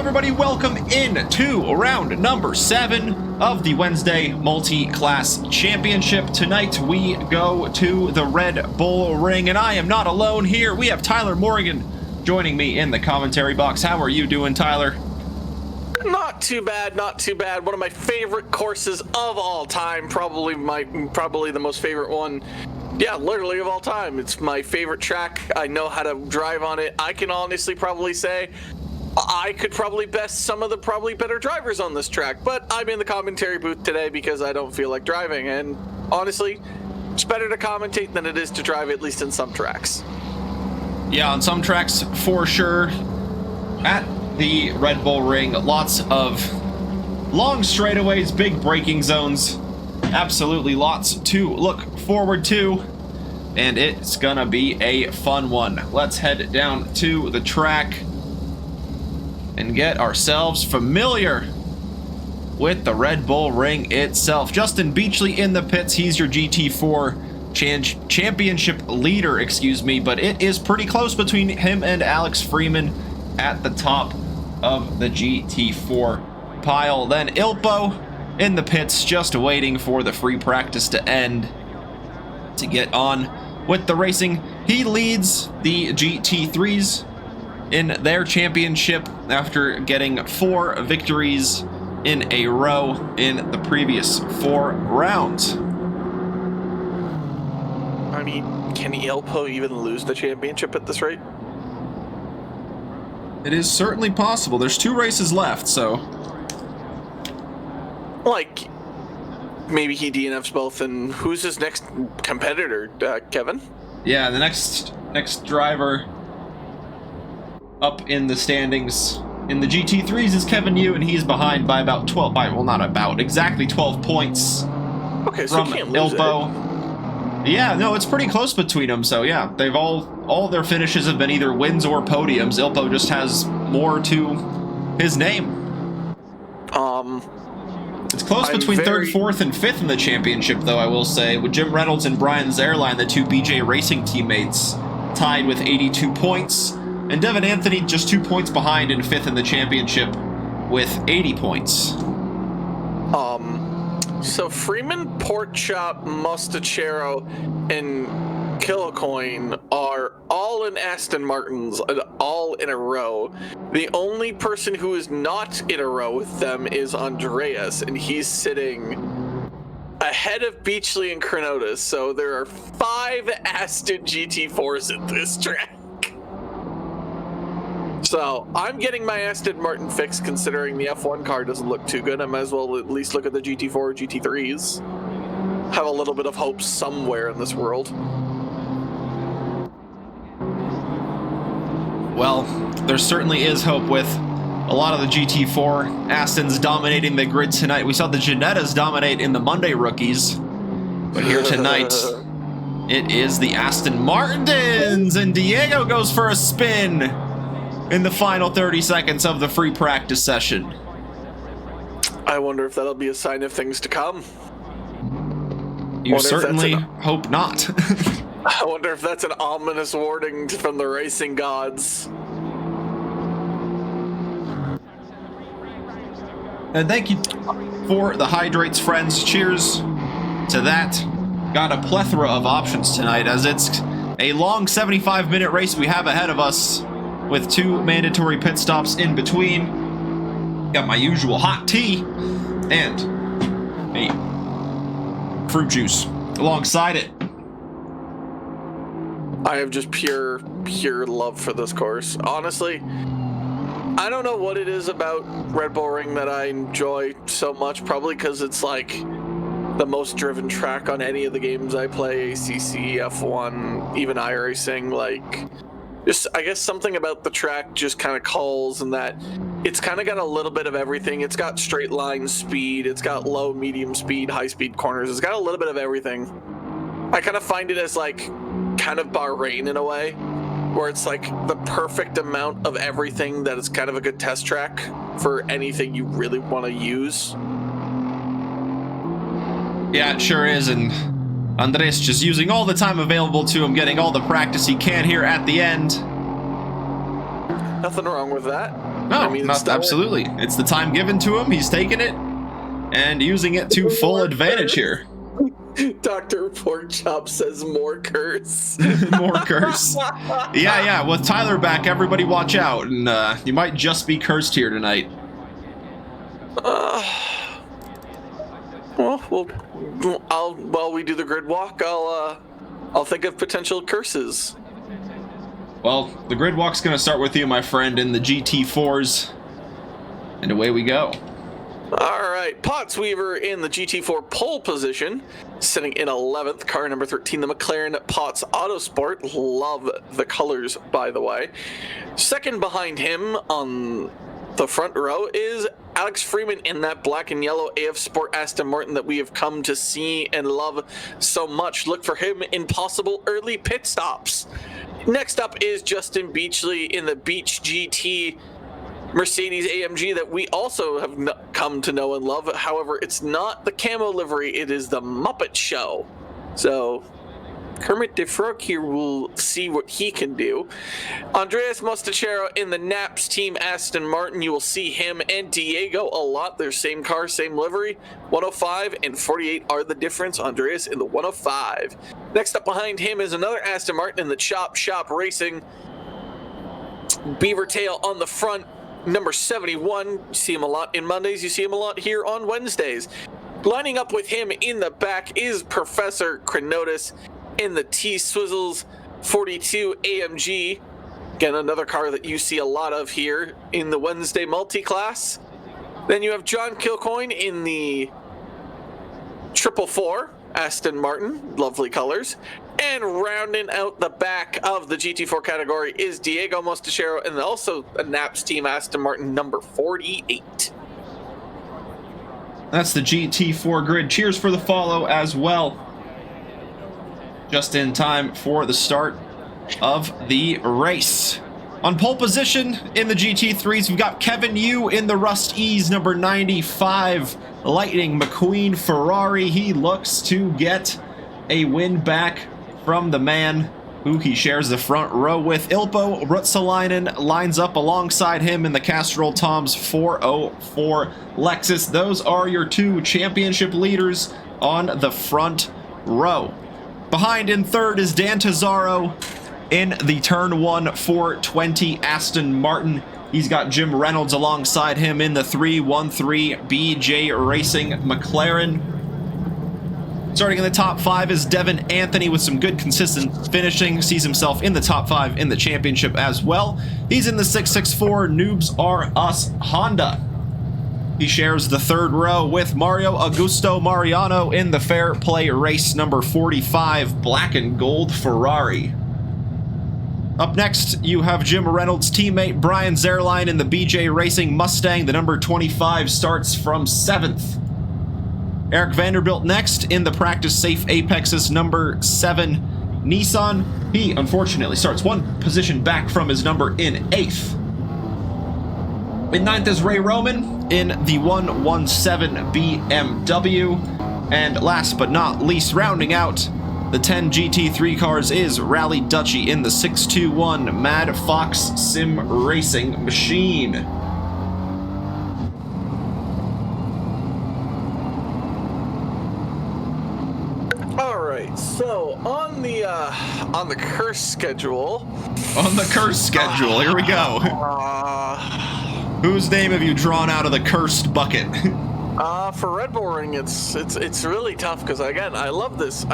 everybody, welcome in to round number 7 of the Wednesday Multi-Class Championship. Tonight we go to the Red Bull Ring, and I am not alone here. We have Tyler Morgan joining me in the commentary box. How are you doing, Tyler? Not too bad, not too bad. One of my favorite courses of all time, probably the most favorite one. Yeah, literally of all time. It's my favorite track. I know how to drive on it. I can honestly probably say I could probably best some of the probably better drivers on this track, but I'm in the commentary booth today because I don't feel like driving, and honestly, it's better to commentate than it is to drive, at least in some tracks. Yeah, on some tracks for sure. At the Red Bull Ring, lots of long straightaways, big braking zones, absolutely lots to look forward to, and it's gonna be a fun one. Let's head down to the track and get ourselves familiar with the Red Bull Ring itself. Justin Beachley in the pits. He's your GT4 championship leader, but it is pretty close between him and Alex Freeman at the top of the GT4 pile. Then Ilpo in the pits, just waiting for the free practice to end to get on with the racing. He leads the GT3s in their championship after getting 4 victories in a row in the previous 4 rounds. I mean, can Ilpo even lose the championship at this rate? It is certainly possible. There's 2 races left, so... Like, maybe he DNFs both, and who's his next competitor, Kevin? Yeah, the next driver up in the standings in the GT3s is Kevin Yu, and he's behind by about 12, exactly 12 points. Okay, so from he can't lose Ilpo. Yeah, no, it's pretty close between them, so yeah, they've all their finishes have been either wins or podiums. Ilpo just has more to his name. It's close between 3rd, 4th, and 5th in the championship, though, I will say, with Jim Reynolds and Brian Zerline, the 2 BJ Racing teammates, tied with 82 points, and Devin Anthony just 2 points behind in 5th in the championship with 80 points. So Freeman, Porkchop, Mustachero, and Killacoin are all in Aston Martins, all in a row. The only person who is not in a row with them is Andreas, and he's sitting ahead of Beachley and Chronotis. So there are 5 Aston GT4s at this track. So I'm getting my Aston Martin fixed, considering the F1 car doesn't look too good. I might as well at least look at the GT4 or GT3s. Have a little bit of hope somewhere in this world. Well, there certainly is hope with a lot of the GT4 Astons dominating the grid tonight. We saw the Ginettas dominate in the Monday rookies, but here tonight, it is the Aston Martins, and Diego goes for a spin in the final 30 seconds of the free practice session. I wonder if that'll be a sign of things to come. You certainly hope not. I wonder if that's an ominous warning from the racing gods. And thank you for the hydrates, friends. Cheers to that. Got a plethora of options tonight, as it's a long 75-minute race we have ahead of us with 2 mandatory pit stops in between. Got my usual hot tea and a fruit juice alongside it. I have just pure love for this course. Honestly, I don't know what it is about Red Bull Ring that I enjoy so much. Probably because it's like the most driven track on any of the games I play. ACC, F1, even iRacing. Like, just, I guess something about the track just kind of calls, and that it's kind of got a little bit of everything. It's got straight line speed. It's got low, medium speed, high speed corners. It's got a little bit of everything. I kind of find it as like kind of Bahrain in a way, where it's like the perfect amount of everything that is kind of a good test track for anything you really want to use. Yeah, it sure is, and Andres just using all the time available to him, getting all the practice he can here at the end. Nothing wrong with that. No, it's absolutely. It's the time given to him. He's taking it and using it to full advantage here. Dr. Porkchop says more curse. More curse. Yeah. With Tyler back, everybody watch out, and you might just be cursed here tonight. While we do the grid walk, I'll think of potential curses. Well, the grid walk's gonna start with you, my friend, in the GT4s, and away we go. All right, Pottsweaver in the GT4 pole position, sitting in 11th, car number 13, the McLaren Potts Autosport. Love the colors, by the way. Second behind him on the front row is Alex Freeman in that black and yellow AF Sport Aston Martin that we have come to see and love so much. Look for him in possible early pit stops. Next up is Justin Beachley in the Beach GT Mercedes AMG that we also have come to know and love. However, it's not the camo livery, it is the Muppet Show. So Kermit DeFrock here will see what he can do. Andreas Mostachero in the Naps Team Aston Martin. You will see him and Diego a lot. They're same car, same livery. 105 and 48 are the difference. Andreas in the 105. Next up behind him is another Aston Martin in the Chop Shop Racing. Beaver Tail on the front. Number 71. You see him a lot in Mondays. You see him a lot here on Wednesdays. Lining up with him in the back is Professor Krenotis in the T-Swizzles 42 AMG. Again, another car that you see a lot of here in the Wednesday multi-class. Then you have John Kilcoyne in the 444 Aston Martin. Lovely colors. And rounding out the back of the GT4 category is Diego Mostachero and also a Naps Team Aston Martin number 48. That's the GT4 grid. Cheers for the follow as well. Just in time for the start of the race. On pole position in the GT3s, we've got Kevin Yu in the Rust Ease number 95 Lightning McQueen Ferrari. He looks to get a win back from the man who he shares the front row with. Ilpo Rutsalainen lines up alongside him in the Castrol Toms 404 Lexus. Those are your two championship leaders on the front row. Behind in third is Dan Tazzaro in the Turn 1 420 Aston Martin. He's got Jim Reynolds alongside him in the 313 BJ Racing McLaren. Starting in the top 5 is Devin Anthony with some good consistent finishing. Sees himself in the top 5 in the championship as well. He's in the 664 Noobs R Us Honda. He shares the third row with Mario Augusto Mariano in the Fair Play Race number 45 Black and Gold Ferrari. Up next, you have Jim Reynolds' teammate Brian Zerline in the BJ Racing Mustang. The number 25 starts from 7th. Eric Vanderbilt next in the Practice Safe Apex's number 7 Nissan. He unfortunately starts one position back from his number in 8th. In 9th is Ray Roman in the 117 BMW. And last but not least, rounding out the 10 GT3 cars is Rally Dutchy in the 621 Mad Fox Sim Racing Machine. Alright, so on the curse schedule. On the curse schedule, here we go. Whose name have you drawn out of the cursed bucket? For Red Bull Ring, it's really tough because again, I love this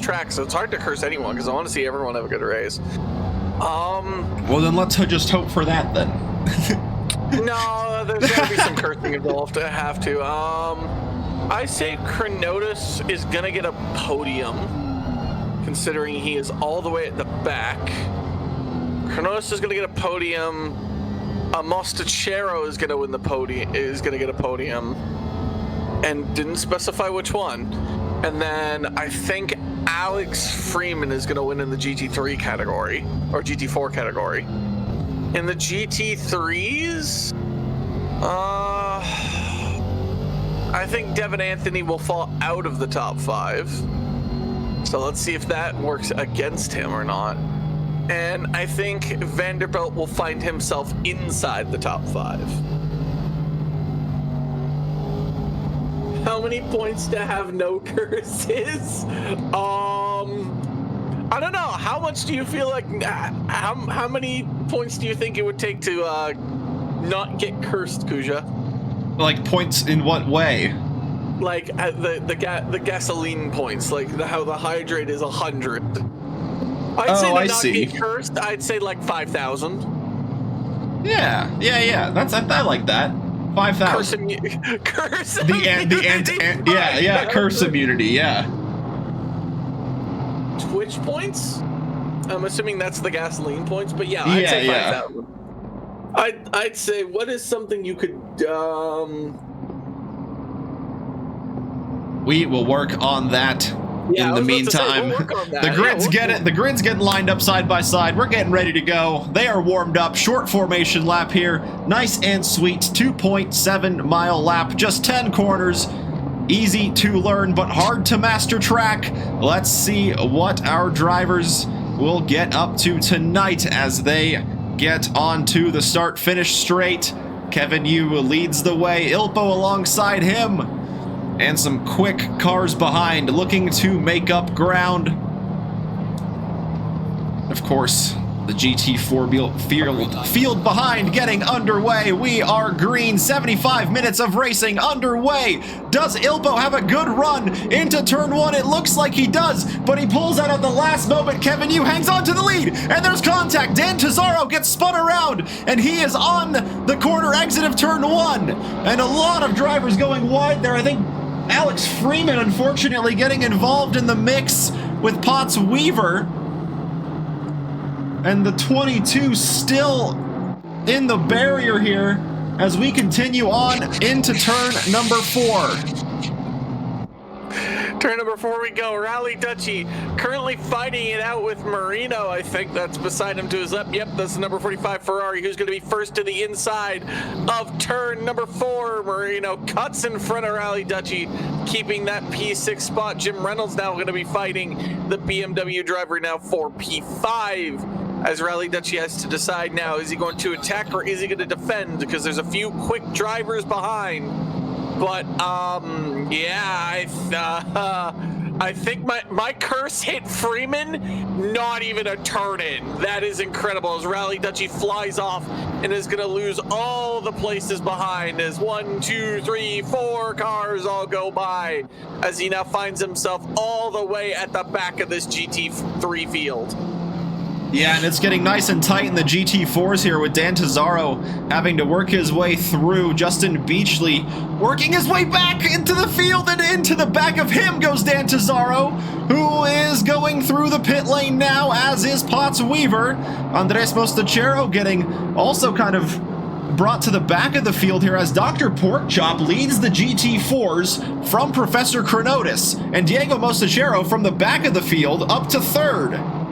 track, so it's hard to curse anyone because I want to see everyone have a good race. Well, then let's just hope for that then. No, there's gotta be some cursing involved. I have to. I say Krenotis is gonna get a podium, considering he is all the way at the back. Krenotis is gonna get a podium. Mostachero is gonna win the podium. Is gonna get a podium, and didn't specify which one. And then I think Alex Freeman is gonna win in the GT3 category or GT4 category. In the GT3s, I think Devin Anthony will fall out of the top 5. So let's see if that works against him or not. And I think Vanderbilt will find himself inside the top 5. How many points to have no curses? I don't know. How much do you feel like? How many points do you think it would take to not get cursed, Kuja? Like points in what way? Like the gasoline points, like how the hydrate is 100. I'd say to not get cursed, I'd say like 5,000. Yeah. I like that. 5,000. Curse curse immunity. Yeah. Twitch points? I'm assuming that's the gasoline points, but yeah, I'd say 5,000. I'd say, what is something you could We will work on that. Yeah, in the meantime, the grids the grid's getting lined up side by side. We're getting ready to go. They are warmed up. Short formation lap here. Nice and sweet. 2.7 mile lap. Just 10 corners. Easy to learn, but hard to master track. Let's see what our drivers will get up to tonight as they get onto the start-finish straight. Kevin Yu leads the way. Ilpo alongside him. And some quick cars behind, looking to make up ground. Of course, the GT4 field behind getting underway. We are green. 75 minutes of racing underway. Does Ilpo have a good run into turn 1? It looks like he does, but he pulls out at the last moment. Kevin Yu hangs on to the lead, and there's contact. Dan Tesoro gets spun around, and he is on the corner exit of turn 1. And a lot of drivers going wide there. I think Alex Freeman, unfortunately, getting involved in the mix with Potts Weaver. And the 22 still in the barrier here as we continue on into turn number 4. Turn number 4 we go. Rally Dutchy currently fighting it out with Marino. I think that's beside him to his left. Yep, that's the number 45 Ferrari who's going to be first to the inside of turn number 4. Marino cuts in front of Rally Dutchy, keeping that P6 spot. Jim Reynolds now going to be fighting the BMW driver now for P5. As Rally Dutchy has to decide now, is he going to attack or is he going to defend? Because there's a few quick drivers behind. But, yeah, I think my curse hit Freeman, not even a turn in. That is incredible as Rally Dutchy flies off and is going to lose all the places behind as 1, 2, 3, 4 cars all go by as he now finds himself all the way at the back of this GT3 field. Yeah, and it's getting nice and tight in the GT4s here with Dan Tesoro having to work his way through. Justin Beachley working his way back into the field, and into the back of him goes Dan Tesoro, who is going through the pit lane now, as is Potts Weaver. Andres Mostachero getting also kind of brought to the back of the field here as Dr. Porkchop leads the GT4s from Professor Chronotis, and Diego Mostachero from the back of the field up to 3rd.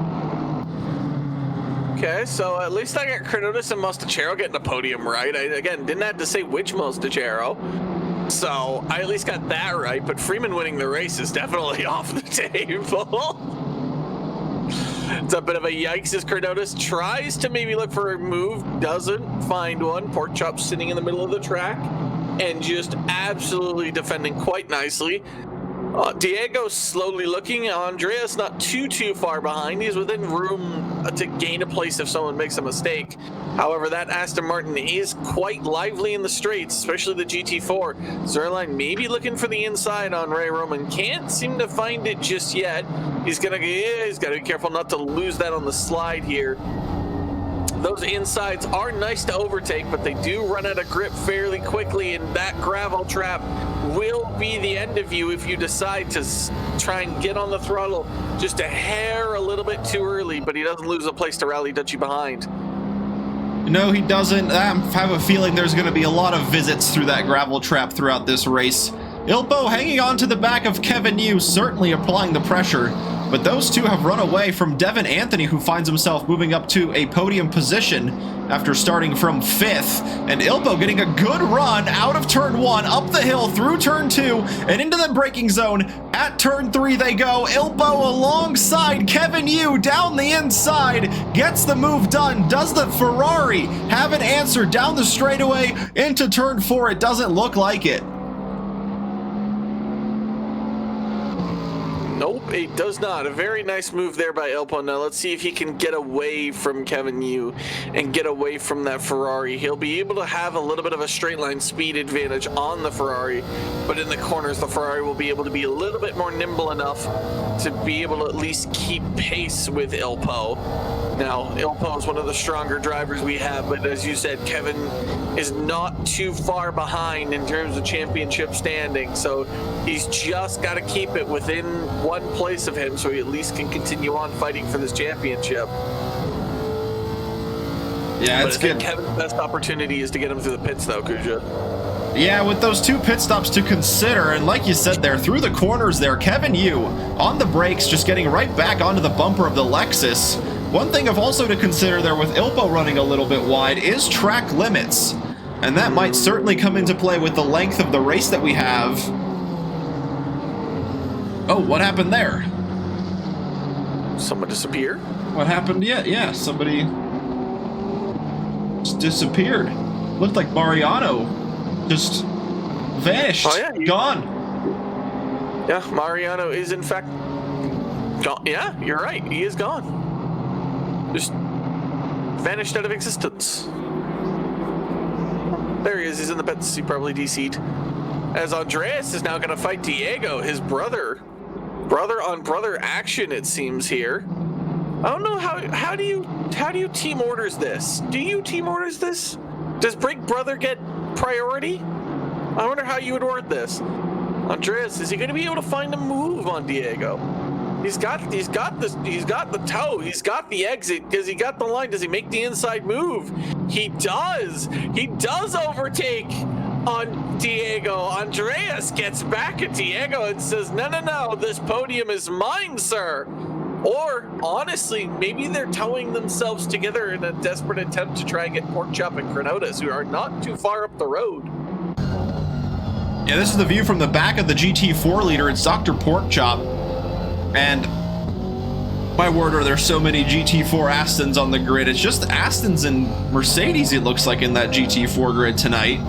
Okay, so at least I got Chronotis and Mostachero getting the podium right. I, again, didn't have to say which Mostachero, so I at least got that right, but Freeman winning the race is definitely off the table. It's a bit of a yikes as Chronotis tries to maybe look for a move, doesn't find one. Porkchop sitting in the middle of the track and just absolutely defending quite nicely. Diego's slowly looking. Andreas not too far behind. He's within room to gain a place if someone makes a mistake. However, that Aston Martin is quite lively in the straights, especially the GT4. Zerline maybe looking for the inside on Ray Roman. Can't seem to find it just yet. He's got to be careful not to lose that on the slide here. Those insides are nice to overtake, but they do run out of grip fairly quickly, and that gravel trap will be the end of you if you decide to try and get on the throttle just a hair a little bit too early, but he doesn't lose a place to Rally Dutchy behind. No, he doesn't. I have a feeling there's going to be a lot of visits through that gravel trap throughout this race. Ilpo hanging on to the back of Kevin Yu, certainly applying the pressure. but those two have run away from Devin Anthony, who finds himself moving up to a podium position after starting from 5th, and Ilpo getting a good run out of turn 1, up the hill through turn 2, and into the braking zone. At turn 3 they go. Ilpo alongside Kevin Yu down the inside, gets the move done. Does the Ferrari have an answer down the straightaway into turn 4? It doesn't look like it. Nope, it does not. A very nice move there by Ilpo. Now let's see if he can get away from Kevin Yu and get away from that Ferrari. He'll be able to have a little bit of a straight line speed advantage on the Ferrari, but in the corners the Ferrari will be able to be a little bit more nimble enough to be able to at least keep pace with Ilpo. Now, Ilpo is one of the stronger drivers we have, but as you said, Kevin is not too far behind in terms of championship standing, so he's just got to keep it within one place of him so he at least can continue on fighting for this championship. Yeah, it's good. Kevin's best opportunity is to get him through the pits, though, Kuja. Yeah, with those 2 pit stops to consider, and like you said there, through the corners there, Kevin Yu on the brakes, just getting right back onto the bumper of the Lexus. One thing of also to consider there with Ilpo running a little bit wide is track limits, and that might certainly come into play with the length of the race that we have. Oh, what happened there? Someone disappeared? What happened? Yeah, somebody just disappeared. Looked like Mariano just vanished. Oh, yeah, gone. Yeah, Mariano is in fact gone. Yeah, you're right. He is gone. Just vanished out of existence. There he is. He's in the pits. He probably DC'd. As Andreas is now going to fight Diego, his brother. Brother on brother action, it seems here. I don't know how do you team orders this? Do you team orders this? Does Break Brother get priority? I wonder how you would word this. Andreas, is he going to be able to find a move on Diego? He's got the toe, he's got the exit, because he got the line. Does he make the inside move? He does overtake on Diego. Andreas gets back at Diego and says, no, this podium is mine, sir. Or, honestly, maybe they're towing themselves together in a desperate attempt to try and get Porkchop and Chronotis, who are not too far up the road. Yeah, this is the view from the back of the GT4 leader. It's Dr. Porkchop. And my word, are there so many GT4 Astons on the grid? It's just Astons and Mercedes, it looks like, in that GT4 grid tonight.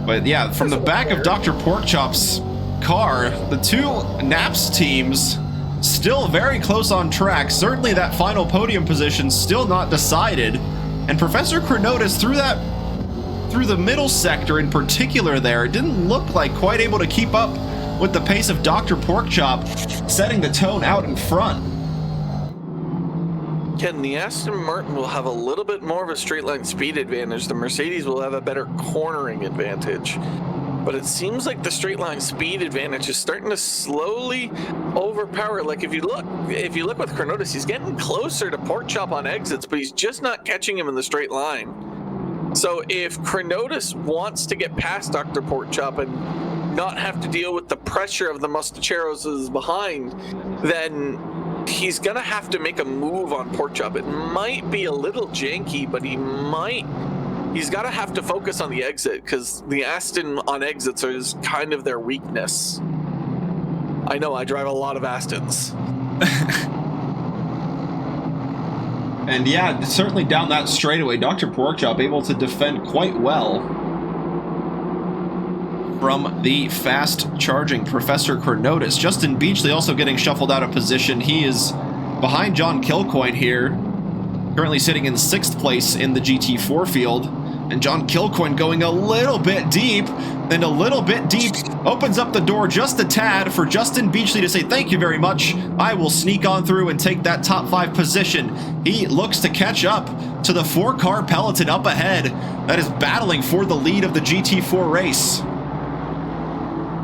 But yeah, from the back of Dr. Porkchop's car, the 2 Naps teams still very close on track. Certainly that final podium position still not decided. And Professor Chronotis, through the middle sector in particular there, didn't look like quite able to keep up with the pace of Dr. Porkchop, setting the tone out in front. Ken, the Aston Martin will have a little bit more of a straight line speed advantage. The Mercedes will have a better cornering advantage. But it seems like the straight line speed advantage is starting to slowly overpower. Like if you look with Chronotis, he's getting closer to Porkchop on exits, but he's just not catching him in the straight line. So if Chronotis wants to get past Dr. Porkchop and not have to deal with the pressure of the Mustacheros behind, then he's gonna have to make a move on Porkchop. It might be a little janky, but he's gotta have to focus on the exit, because the Aston on exits is kind of their weakness. I know, I drive a lot of Astons. And yeah, certainly down that straightaway, Dr. Porkchop able to defend quite well from the fast-charging Professor Chronotis. Justin Beachley also getting shuffled out of position. He is behind John Kilcoyne here, currently sitting in 6th place in the GT4 field. And John Kilcoyne going a little bit deep, and a little bit deep opens up the door just a tad for Justin Beachley to say, thank you very much. I will sneak on through and take that top 5 position. He looks to catch up to the 4-car peloton up ahead that is battling for the lead of the GT4 race.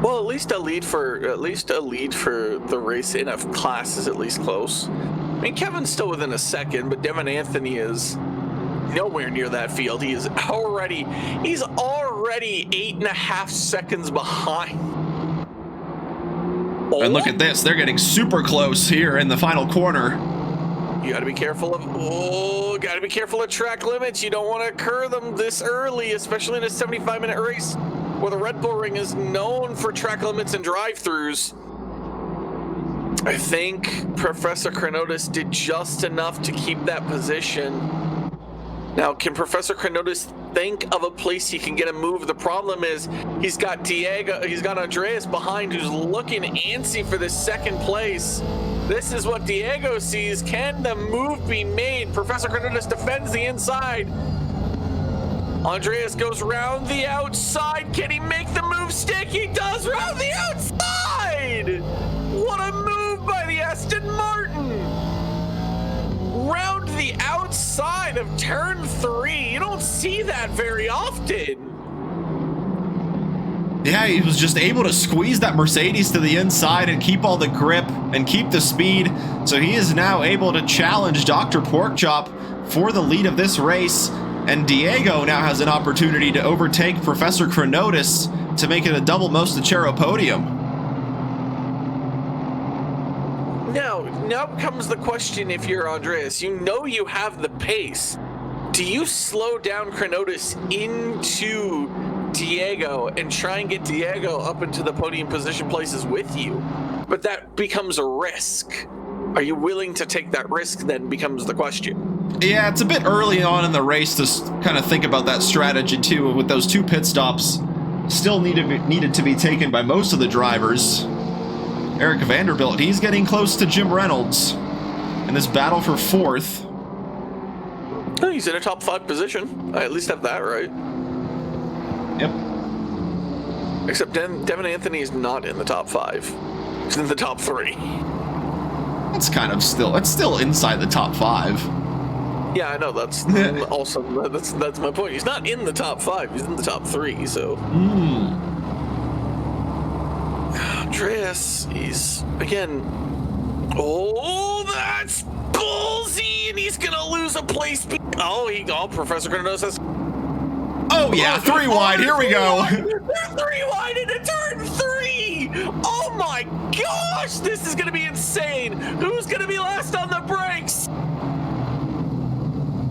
Well, at least a lead for the race in a class is at least close. I mean, Kevin's still within a second, but Devin Anthony is nowhere near that field. He's already 8.5 seconds behind. And look at this, they're getting super close here in the final corner. You gotta be careful of track limits. You don't want to occur them this early, especially in a 75-minute race where the Red Bull Ring is known for track limits and drive-throughs. I think Professor Chronotis did just enough to keep that position. Now, can Professor Chronotis think of a place he can get a move? The problem is he's got Andreas behind who's looking antsy for this second place. This is what Diego sees. Can the move be made? Professor Chronotis defends the inside. Andreas goes round the outside. Can he make the move stick? He does round the outside! What a move by the Aston Martin! Round the outside of turn 3. You don't see that very often. Yeah, he was just able to squeeze that Mercedes to the inside and keep all the grip and keep the speed. So he is now able to challenge Dr. Porkchop for the lead of this race. And Diego now has an opportunity to overtake Professor Chronotis to make it a double Mostachero podium. Now comes the question. If you're Andreas, you know you have the pace. Do you slow down Chronotis into Diego and try and get Diego up into the podium position places with you? But that becomes a risk. Are you willing to take that risk then becomes the question. Yeah, it's a bit early on in the race to kind of think about that strategy too, with those 2 pit stops still needed to be taken by most of the drivers. Eric Vanderbilt, he's getting close to Jim Reynolds in this battle for 4th. Oh, he's in a top 5 position. I at least have that right. Yep. Except Devin Anthony is not in the top 5. He's in the top 3. That's kind of it's still inside the top 5. Yeah, I know. That's also that's my point. He's not in the top 5. He's in the top 3. So. Andreas, he's again. Oh, that's ballsy, and he's gonna lose a place. Professor Chronotis says. Oh yeah, 3 wide. Here we go. They're 3 wide into turn 3. Oh my gosh, this is gonna be insane. Who's gonna be last on the brakes?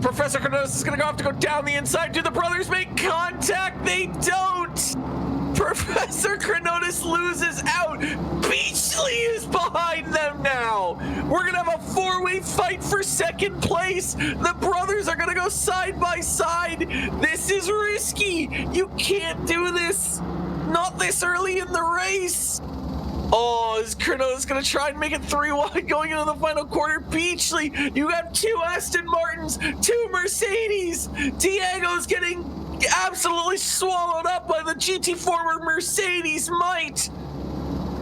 Professor Chronotis is gonna have to go down the inside. Do the brothers make contact? They don't. Professor Chronotis loses out. Beachley is behind them now. We're gonna have a 4-way fight for second place. The brothers are gonna go side by side. This is risky. You can't do this. Not this early in the race. Oh, is Chronotis gonna try and make it 3 wide going into the final quarter? Beachley, you have 2 Aston Martins, 2 Mercedes. Diego's getting absolutely swallowed up by the GT4 Mercedes might.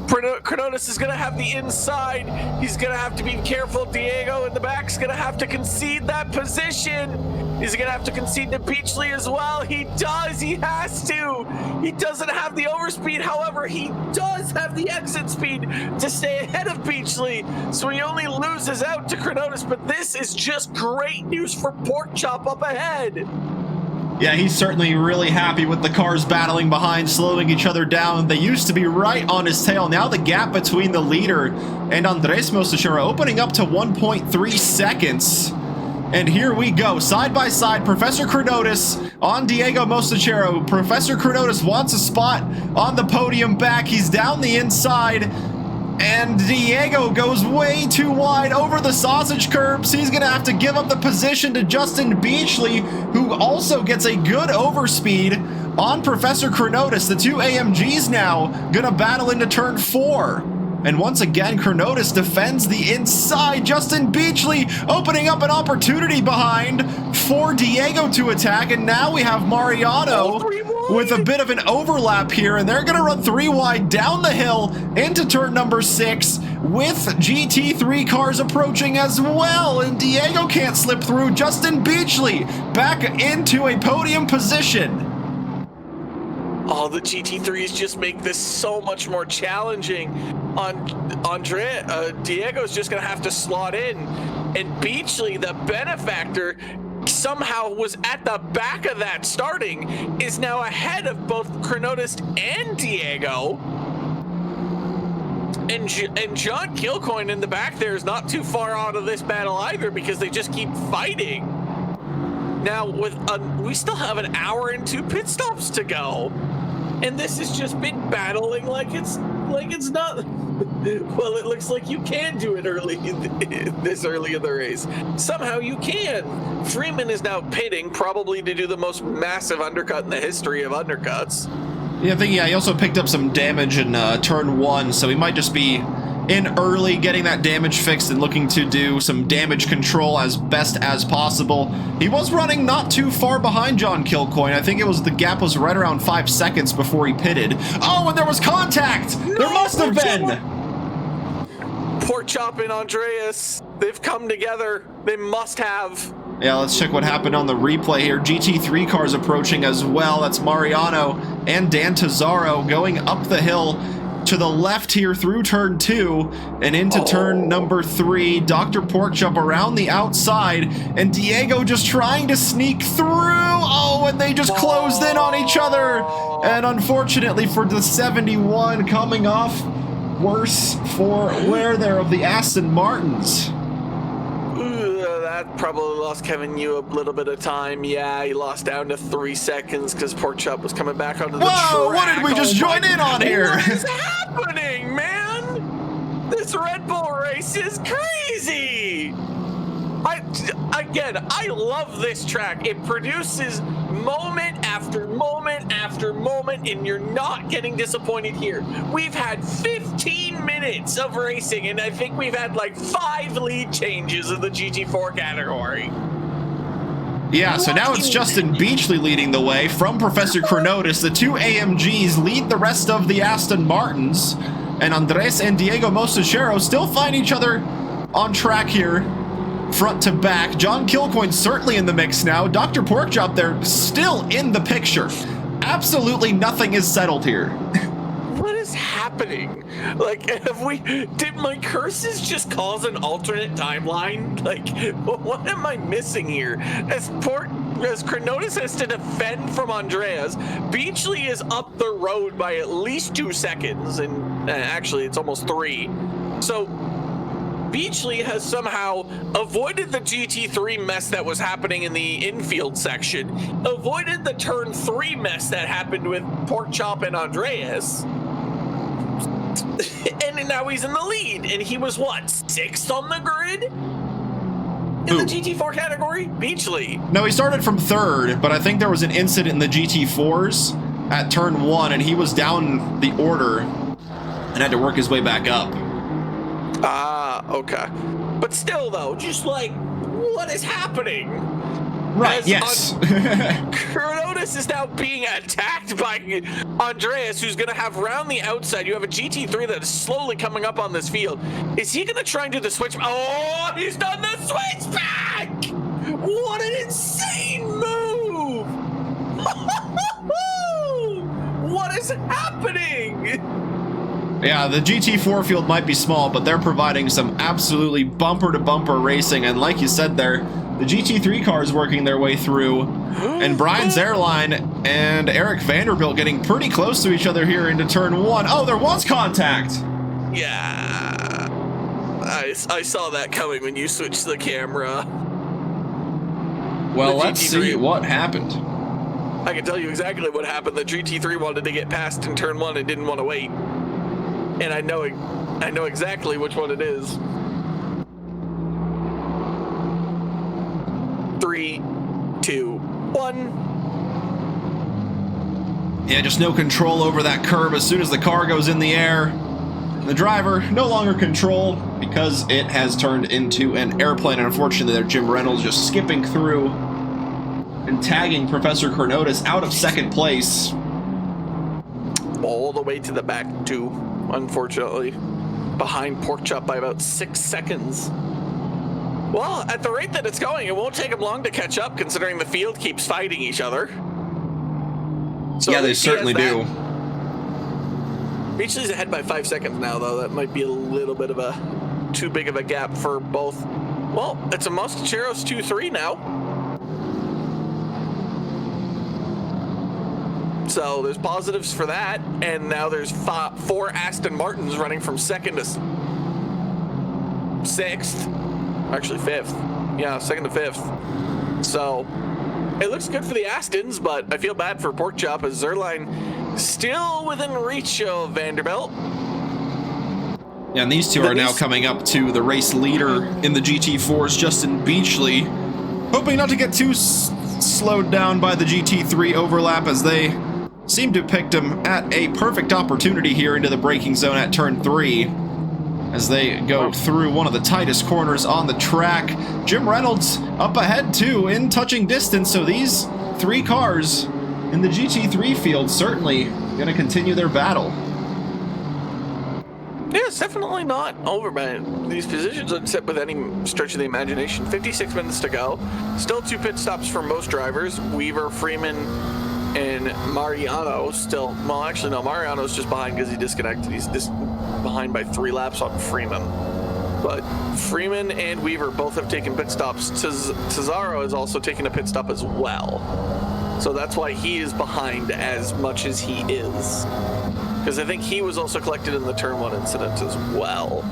Chronotis is gonna have the inside. He's gonna have to be careful. Diego in the back's gonna have to concede that position. He's gonna have to concede to Beachley as well. He does. He has to. He doesn't have the overspeed. However, he does have the exit speed to stay ahead of Beachley. So he only loses out to Chronotis. But this is just great news for Porkchop up ahead. Yeah, he's certainly really happy with the cars battling behind, slowing each other down. They used to be right on his tail. Now the gap between the leader and Andres Mostachero opening up to 1.3 seconds. And here we go, side by side, Professor Chronotis on Diego Mostachero. Professor Chronotis wants a spot on the podium back. He's down the inside. And Diego goes way too wide over the sausage curbs. He's going to have to give up the position to Justin Beachley, who also gets a good overspeed on Professor Chronotis. The 2 AMGs now going to battle into turn 4. And once again, Chronotis defends the inside. Justin Beachley opening up an opportunity behind for Diego to attack. And now we have Mariano with a bit of an overlap here. And they're going to run 3 wide down the hill into turn number 6 with GT3 cars approaching as well. And Diego can't slip through. Justin Beachley back into a podium position. Oh, the GT3s just make this so much more challenging. Diego's just gonna have to slot in, and Beachley, the benefactor, somehow was at the back of that starting, is now ahead of both Chronotis and Diego. And John Kilcoyne in the back there is not too far out of this battle either, because they just keep fighting. Now, we still have an hour and 2 pit stops to go, and this has just been battling like it's not. Well, it looks like you can do it early, this early in the race. Somehow you can. Freeman is now pitting, probably to do the most massive undercut in the history of undercuts. Yeah, I think, he also picked up some damage in turn 1, so he might just be in early, getting that damage fixed and looking to do some damage control as best as possible. He was running not too far behind John Kilcoyne. I think the gap was right around 5 seconds before he pitted. Oh, and there was contact! No, there must have been! Pork Chop and Andreas, they've come together. They must have. Yeah, let's check what happened on the replay here. GT3 cars approaching as well. That's Mariano and Dan Tazzaro going up the hill to the left here through turn 2 and into turn number 3. Dr. Porkchop around the outside, and Diego just trying to sneak through. Oh, and they just closed in on each other. And unfortunately for the 71, coming off worse for wear there of the Aston Martins. That probably lost Kevin Yu a little bit of time. Yeah, he lost down to 3 seconds because Porkchop was coming back onto the track. Whoa, what did we just join in on here? What is happening, man? This Red Bull race is crazy. I love this track. It produces moment after moment after moment, and you're not getting disappointed here. We've had 15 minutes of racing, and I think we've had like 5 lead changes in the GT4 category. Yeah, so now it's Justin Beachley leading the way from Professor Chronotis. The 2 AMGs lead the rest of the Aston Martins, and Andres and Diego Mostachero still find each other on track here, front to back. John Kilcoyne certainly in the mix now. Dr. Porkchop there still in the picture. Absolutely nothing is settled here. What is happening? Like, did my curses just cause an alternate timeline? Like, what am I missing here? As Chronotis has to defend from Andreas, Beachley is up the road by at least 2 seconds, and actually it's almost 3. So Beachley has somehow avoided the GT3 mess that was happening in the infield section, avoided the turn 3 mess that happened with Porkchop and Andreas, and now he's in the lead. And he was what, 6th on the grid in the GT4 category? Beachley. No, he started from 3rd, but I think there was an incident in the GT4s at turn 1, and he was down the order and had to work his way back up. Ah, okay. But still, though, just like, what is happening? Right, yes. Chronotis is now being attacked by Andreas, who's going to have round the outside. You have a GT3 that is slowly coming up on this field. Is he going to try and do the switch? Oh, he's done the switch back! What an insane move! What is happening? Yeah, the GT4 field might be small, but they're providing some absolutely bumper-to-bumper racing, and like you said there, the GT3 cars working their way through, and Brian Zerline and Eric Vanderbilt getting pretty close to each other here into turn 1. Oh, there was contact! Yeah, I saw that coming when you switched the camera. Well, let's see what happened. I can tell you exactly what happened. The GT3 wanted to get past in turn 1 and didn't want to wait. And I know exactly which one it is. 3, 2, 1. Yeah, just no control over that curb as soon as the car goes in the air. The driver no longer control because it has turned into an airplane. And unfortunately, there Jim Reynolds just skipping through and tagging Professor Chronotis out of 2nd place. All the way to the back, too. Unfortunately, behind Porkchop by about 6 seconds. Well, at the rate that it's going, it won't take him long to catch up, considering the field keeps fighting each other. So yeah, they certainly do. Beachley's ahead by 5 seconds now, though. That might be a little bit of a too big of a gap for both. Well, it's a Mostacheros 2-3 now. So there's positives for that, and now there's 4 Aston Martins running from 2nd to 6th. Actually 5th. Yeah, 2nd to 5th. So it looks good for the Astons, but I feel bad for Porkchop as Zerline still within reach of Vanderbilt. Yeah, and these two are now coming up to the race leader in the GT4's Justin Beachley, hoping not to get too slowed down by the GT3 overlap as they seem to have picked him at a perfect opportunity here into the braking zone at turn 3 as they go through one of the tightest corners on the track. Jim Reynolds up ahead too in touching distance, so these 3 cars in the GT3 field certainly going to continue their battle. Yeah, it's definitely not over by these positions except with any stretch of the imagination. 56 minutes to go. Still 2 pit stops for most drivers. Weaver, Freeman, and Mariano still... Well, actually, no. Mariano's just behind because he disconnected. He's behind by 3 laps on Freeman. But Freeman and Weaver both have taken pit stops. Cesaro has also taken a pit stop as well. So that's why he is behind as much as he is. Because I think he was also collected in the Turn 1 incident as well.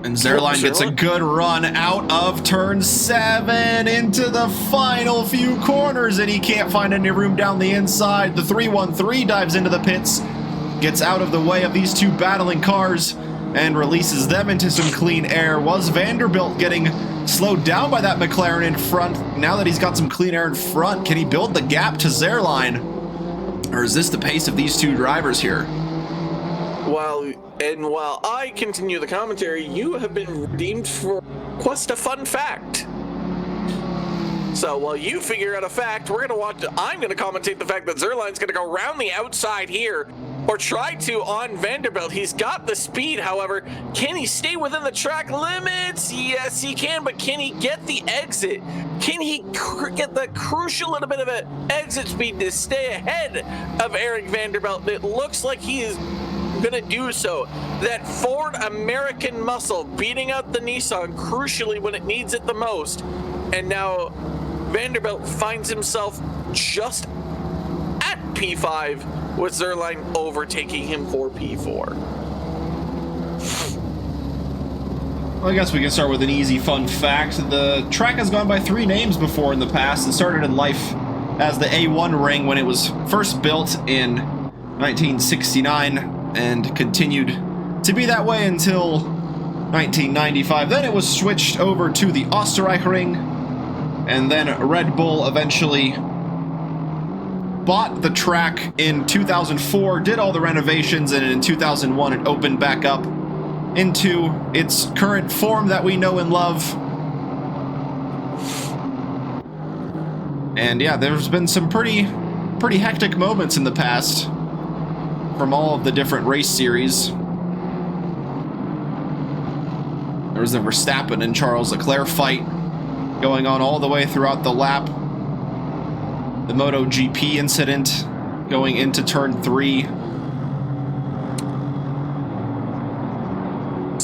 And Zerline gets a good run out of Turn 7 into the final few corners, and he can't find any room down the inside. The 313 dives into the pits, gets out of the way of these 2 battling cars, and releases them into some clean air. Was Vanderbilt getting slowed down by that McLaren in front? Now that he's got some clean air in front, can he build the gap to Zerline? Or is this the pace of these 2 drivers here? While I continue the commentary, you have been redeemed for Quest a Fun Fact. So while you figure out a fact, I'm gonna commentate the fact that Zerline's gonna go around the outside here, or try to on Vanderbilt. He's got the speed, however. Can he stay within the track limits? Yes, he can, but can he get the exit? Can he get the crucial little bit of an exit speed to stay ahead of Eric Vanderbilt? It looks like he is gonna do so. That Ford American muscle beating out the Nissan crucially when it needs it the most. And now Vanderbilt finds himself just at P5 with Zerline overtaking him for P4. Well, I guess we can start with an easy fun fact. The track has gone by 3 names before in the past. It started in life as the A1 ring when it was first built in 1969 and continued to be that way until 1995. Then it was switched over to the Österreich-Ring, and then Red Bull eventually bought the track in 2004, did all the renovations, and in 2001 it opened back up into its current form that we know and love. And yeah, there's been some pretty hectic moments in the past from all of the different race series. There was the Verstappen and Charles Leclerc fight going on all the way throughout the lap. The MotoGP incident going into turn 3.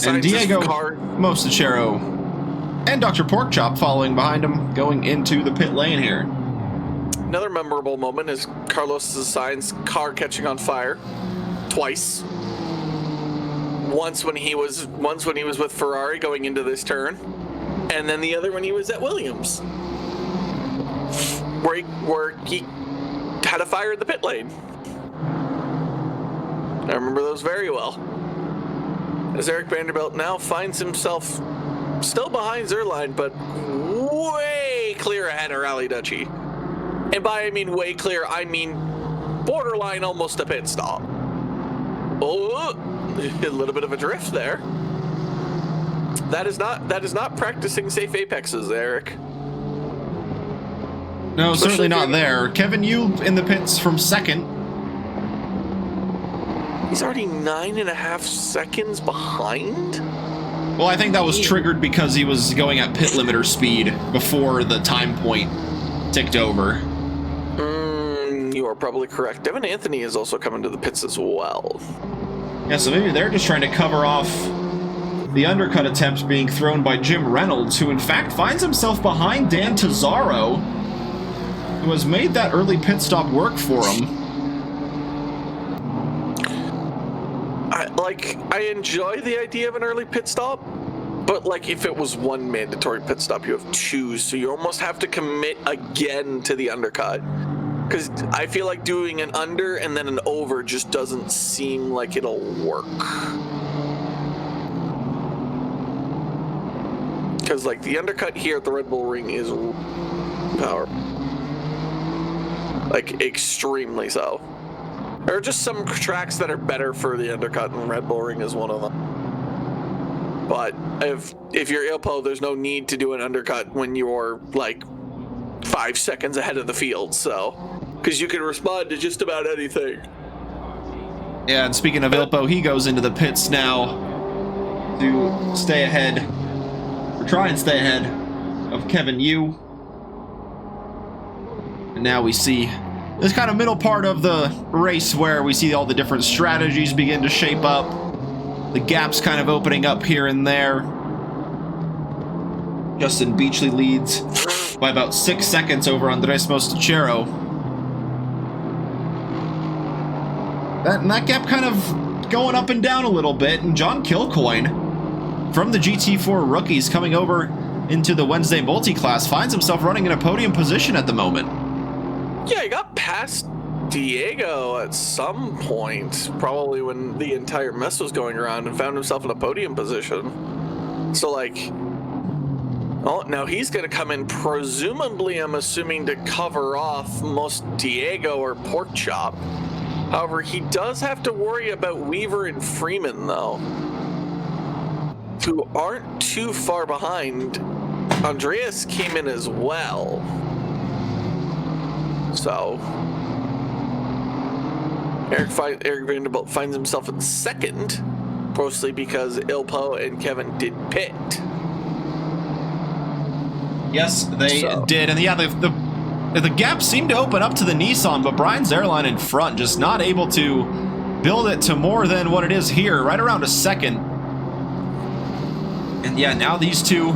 And Diego Mostachero and Dr. Porkchop following behind him going into the pit lane here. Another memorable moment is Carlos Sainz's car catching on fire twice. Once when he was with Ferrari going into this turn, and then the other when he was at Williams, where he had a fire in the pit lane. I remember those very well. As Eric Vanderbilt now finds himself still behind Zerline, but way clear ahead of Rally Duchy. And by I mean way clear, I mean borderline almost a pit stop. Oh, a little bit of a drift there. That is not practicing safe apexes, Eric. No, certainly not there. Kevin Yu in the pits from 2nd. He's already 9.5 seconds behind? Well, I think that was triggered because he was going at pit limiter speed before the time point ticked over. You are probably correct. Devin Anthony is also coming to the pits as well. Yeah, so maybe they're just trying to cover off the undercut attempt being thrown by Jim Reynolds, who in fact finds himself behind Dan Tazaro, who has made that early pit stop work for him. I enjoy the idea of an early pit stop, but like if it was one mandatory pit stop, you have two, so you almost have to commit again to the undercut. Because I feel like doing an under and then an over just doesn't seem like it'll work. Because like the undercut here at the Red Bull Ring is power, like extremely so. There are just some tracks that are better for the undercut, and Red Bull Ring is one of them. But if you're Ilpo, there's no need to do an undercut when you're like 5 seconds ahead of the field, so because you can respond to just about anything. Yeah, and speaking of Ilpo, he goes into the pits now to stay ahead, or try and stay ahead of Kevin Yu. And now we see this kind of middle part of the race where we see all the different strategies begin to shape up. The gaps kind of opening up here and there. Justin Beachley leads by about 6 seconds over Andres Mostachero. That gap kind of going up and down a little bit, and John Kilcoyne from the GT4 rookies coming over into the Wednesday Multiclass finds himself running in a podium position at the moment. Yeah, he got past Diego at some point, probably when the entire mess was going around, and found himself in a podium position. So like, oh, now he's going to come in, presumably, I'm assuming, to cover off most Diego or Porkchop. However, he does have to worry about Weaver and Freeman, though, who aren't too far behind. Andreas came in as well. So, Eric Vanderbilt finds himself in second, mostly because Ilpo and Kevin did pit. Yes, they did, and yeah, the gap seemed to open up to the Nissan, but Brian Zerline in front, just not able to build it to more than what it is here, right around a second. And yeah, now these two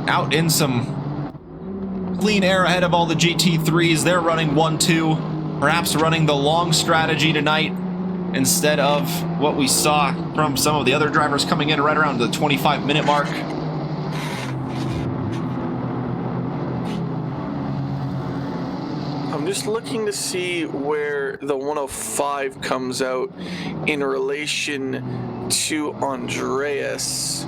out in some clean air ahead of all the GT3s. They're running 1-2, perhaps running the long strategy tonight instead of what we saw from some of the other drivers coming in right around the 25-minute mark. I'm just looking to see where the 105 comes out in relation to Andreas,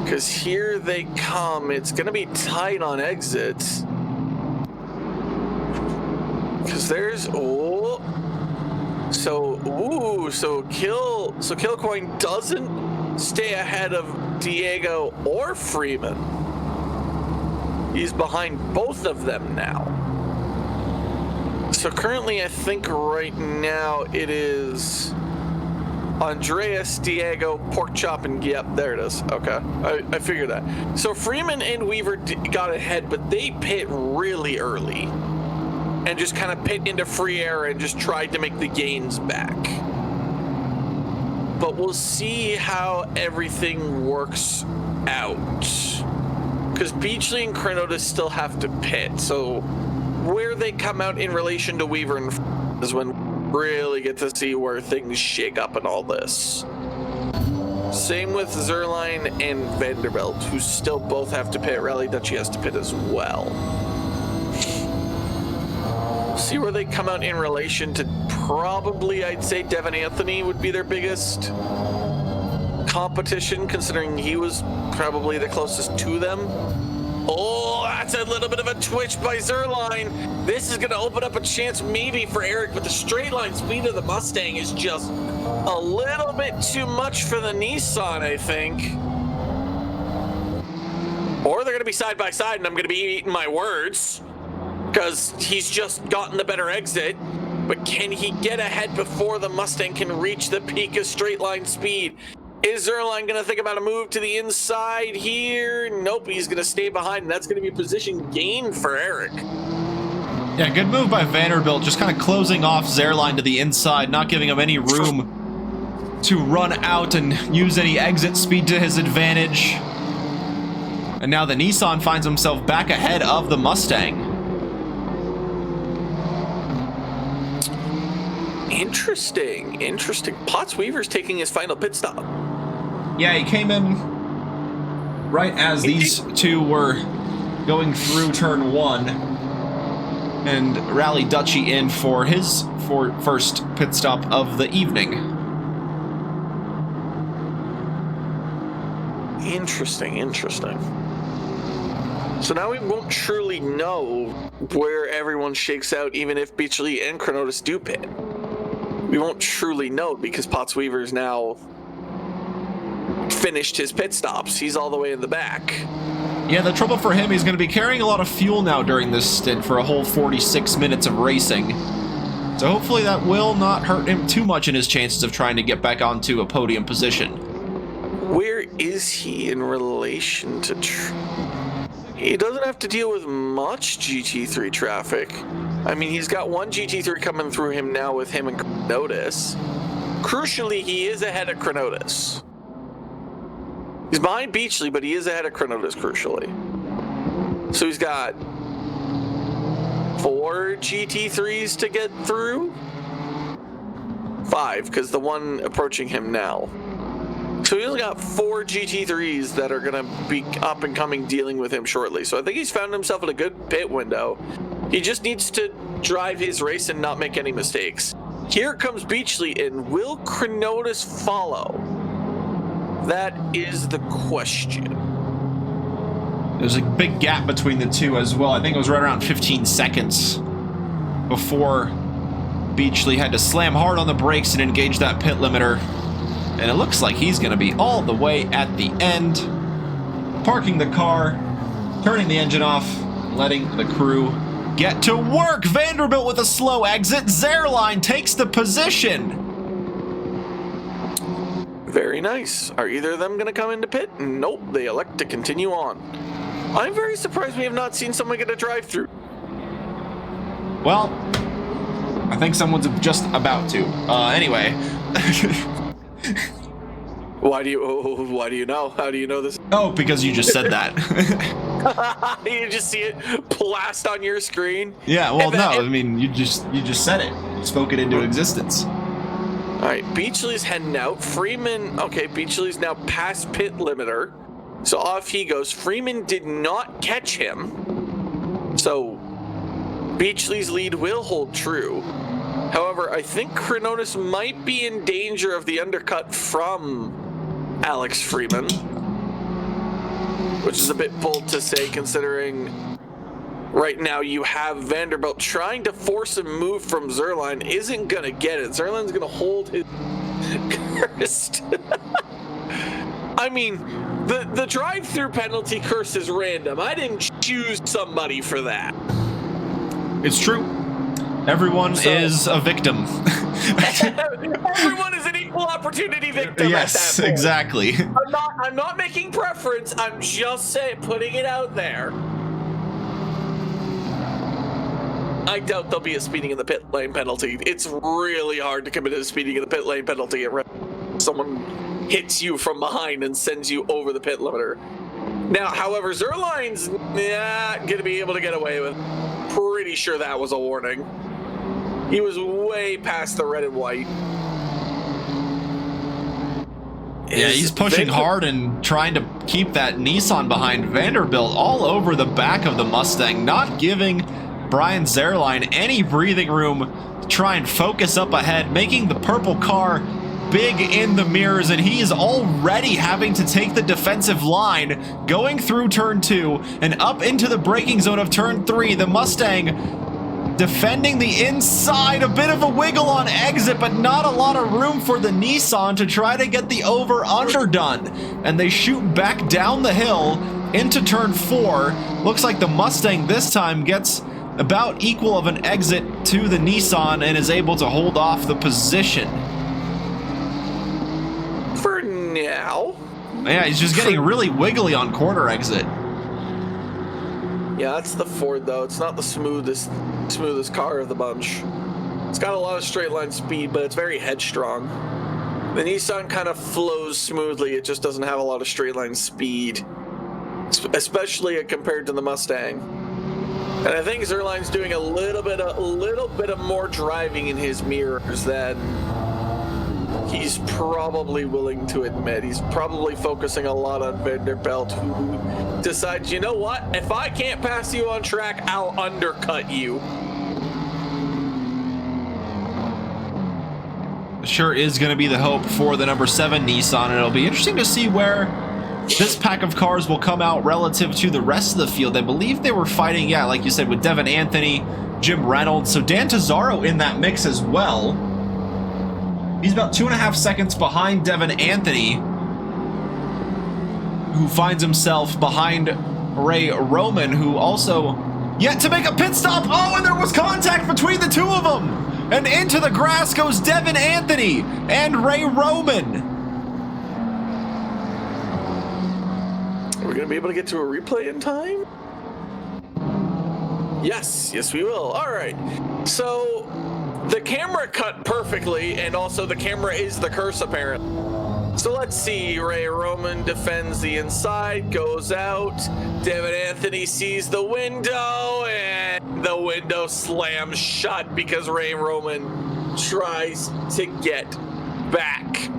because here they come. It's going to be tight on exits. Because there's so Kilcoyne doesn't stay ahead of Diego or Freeman. He's behind both of them now. So currently, I think right now it is Andreas, Diego, Porkchop, and yep, there it is. Okay, I figured that. So Freeman and Weaver got ahead, but they pit really early and just kind of pit into free air and just tried to make the gains back. But we'll see how everything works out, because Beachley and Krenotis still have to pit. So where they come out in relation to Weaver and is when we really get to see where things shake up in all this. Same with Zerline and Vanderbilt, who still both have to pit. Rally Dutchy has to pit as well. See where they come out in relation to, probably I'd say Devin Anthony would be their biggest competition, considering he was probably the closest to them. Oh, that's a little bit of a twitch by Zerline. This is going to open up a chance maybe for Eric, but the straight line speed of the Mustang is just a little bit too much for the Nissan, I think. Or they're going to be side by side, and I'm going to be eating my words, because he's just gotten the better exit. But can he get ahead before the Mustang can reach the peak of straight line speed? Is Zerline going to think about a move to the inside here? Nope, he's going to stay behind, and that's going to be a position gain for Eric. Yeah, good move by Vanderbilt, just kind of closing off Zerline to the inside, not giving him any room to run out and use any exit speed to his advantage. And now the Nissan finds himself back ahead of the Mustang. Interesting. Potts Weaver's taking his final pit stop. Yeah, he came in right as these two were going through turn 1 and rallied Dutchy in for his first pit stop of the evening. Interesting. So now we won't truly know where everyone shakes out, even if Beachley and Chronotis do pit. We won't truly know because Potts Weaver's now finished his pit stops. He's all the way in the back. Yeah, the trouble for him, he's going to be carrying a lot of fuel now during this stint for a whole 46 minutes of racing. So hopefully that will not hurt him too much in his chances of trying to get back onto a podium position. Where is he in relation to... He doesn't have to deal with much GT3 traffic. I mean, he's got one GT3 coming through him now with him and Chronotis. Crucially, he is ahead of Chronotis. He's behind Beachley, but he is ahead of Chronotis, crucially. So he's got 4 GT3s to get through? 5, because the one approaching him now. So he's only got 4 GT3s that are going to be up and coming dealing with him shortly. So I think he's found himself in a good pit window. He just needs to drive his race and not make any mistakes. Here comes Beachley in. Will Chronotis follow? That is the question. There's a big gap between the two as well. I think it was right around 15 seconds before Beachley had to slam hard on the brakes and engage that pit limiter. And it looks like he's going to be all the way at the end, parking the car, turning the engine off, letting the crew get to work. Vanderbilt with a slow exit. Zerline takes the position. Very nice. Are either of them going to come into pit? Nope, they elect to continue on. I'm very surprised we have not seen someone get a drive-through. Well, I think someone's just about to. Anyway. Why do you know? How do you know this? Oh, because you just said that. You just see it blast on your screen? Yeah, well, no, I mean, you just said it. You spoke it into existence. All right, Beachley's heading out. Freeman, okay, Beachley's now past pit limiter. So off he goes. Freeman did not catch him. So Beachley's lead will hold true. However, I think Chronotis might be in danger of the undercut from Alex Freeman, which is a bit bold to say considering right now you have Vanderbilt trying to force a move from Zerline. Isn't going to get it. Zerline's going to hold his cursed. I mean, the drive-through penalty curse is random. I didn't choose somebody for that. It's true. Everyone is a victim. Everyone is an equal opportunity victim. Yes, at that point. Exactly. I'm not making preference. I'm just saying, putting it out there. I doubt there'll be a speeding in the pit lane penalty. It's really hard to commit a speeding in the pit lane penalty. Someone hits you from behind and sends you over the pit limiter. Now, however, Zerline's not going to be able to get away with. Pretty sure that was a warning. He was way past the red and white. Yeah, he's pushing hard and trying to keep that Nissan behind Vanderbilt all over the back of the Mustang, not giving Brian Zerline any breathing room to try and focus up ahead, making the purple car big in the mirrors, and he is already having to take the defensive line going through turn 2 and up into the braking zone of turn 3. The Mustang defending the inside, a bit of a wiggle on exit, but not a lot of room for the Nissan to try to get the over-under done. And they shoot back down the hill into turn 4. Looks like the Mustang this time gets about equal of an exit to the Nissan and is able to hold off the position. For now. Yeah, he's just getting really wiggly on corner exit. Yeah, that's the Ford, though. It's not the smoothest car of the bunch. It's got a lot of straight line speed, but it's very headstrong. The Nissan kind of flows smoothly. It just doesn't have a lot of straight line speed, especially compared to the Mustang. And I think Zerline's doing a little bit of more driving in his mirrors than he's probably willing to admit. He's probably focusing a lot on Vanderbilt, who decides, you know what? If I can't pass you on track, I'll undercut you. Sure is going to be the hope for the number 7 Nissan, and it'll be interesting to see where this pack of cars will come out relative to the rest of the field. I believe they were fighting, yeah, like you said, with Devin Anthony, Jim Reynolds, so Dan Tesoro in that mix as well. He's about 2.5 seconds behind Devin Anthony, who finds himself behind Ray Roman, who also yet to make a pit stop. Oh, and there was contact between the two of them! And into the grass goes Devin Anthony and Ray Roman. Are we going to be able to get to a replay in time? Yes, we will. All right. So the camera cut perfectly, and also the camera is the curse apparently. So let's see. Ray Roman defends the inside, goes out. Devin Anthony sees the window, and the window slams shut because Ray Roman tries to get back.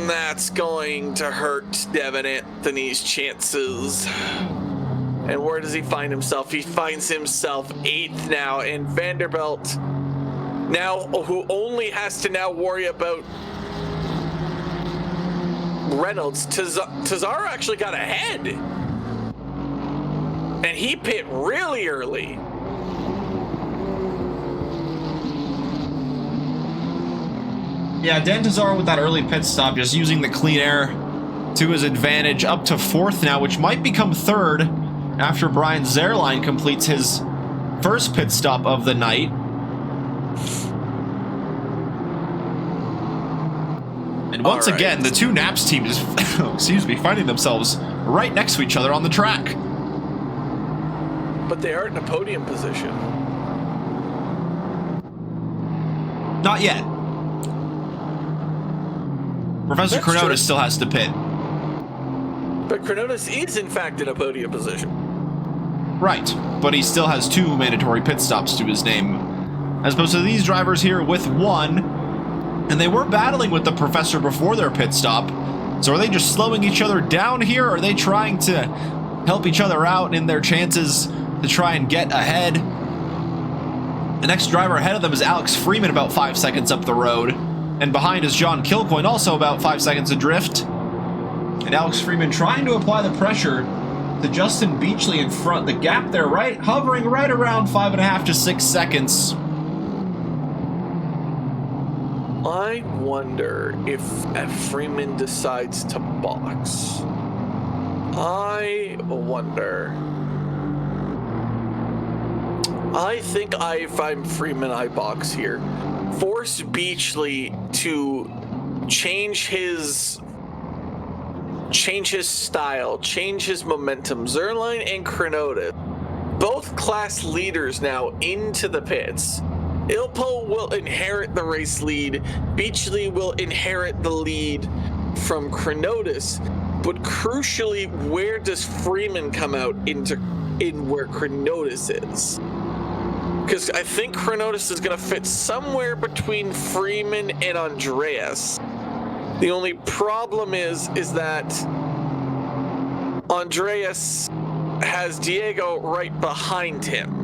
That's going to hurt Devin Anthony's chances. And where does he find himself? He finds himself 8th now, and Vanderbilt now, who only has to now worry about Reynolds. Tesoro actually got ahead, and he pit really early. Yeah, Dan Tesoro with that early pit stop, just using the clean air to his advantage, up to 4th now, which might become 3rd after Brian Zerline completes his first pit stop of the night. And once again, the two Naps teams, excuse me, finding themselves right next to each other on the track. But they are in a podium position. Not yet. Professor That's Cronotis true. still has to pit. But Cronotis is in fact in a podium position. Right, but he still has 2 mandatory pit stops to his name, as opposed to these drivers here with 1. And they were battling with the Professor before their pit stop. So are they just slowing each other down here? Or are they trying to help each other out in their chances to try and get ahead? The next driver ahead of them is Alex Freeman, about 5 seconds up the road. And behind is John Kilcoyne, also about 5 seconds adrift. And Alex Freeman trying to apply the pressure to Justin Beachley in front. The gap there, hovering right around 5.5 to 6 seconds. I wonder if Freeman decides to box. I wonder. I think if I'm Freeman, I box here. Force Beachley to change his style, change his momentum. Zerline and Cronotis, both class leaders now into the pits. Ilpo will inherit the race lead. Beachley will inherit the lead from Cronotis. But crucially, where does Freeman come out in where Cronotis is? Because I think Cronotis is going to fit somewhere between Freeman and Andreas. The only problem is that Andreas has Diego right behind him.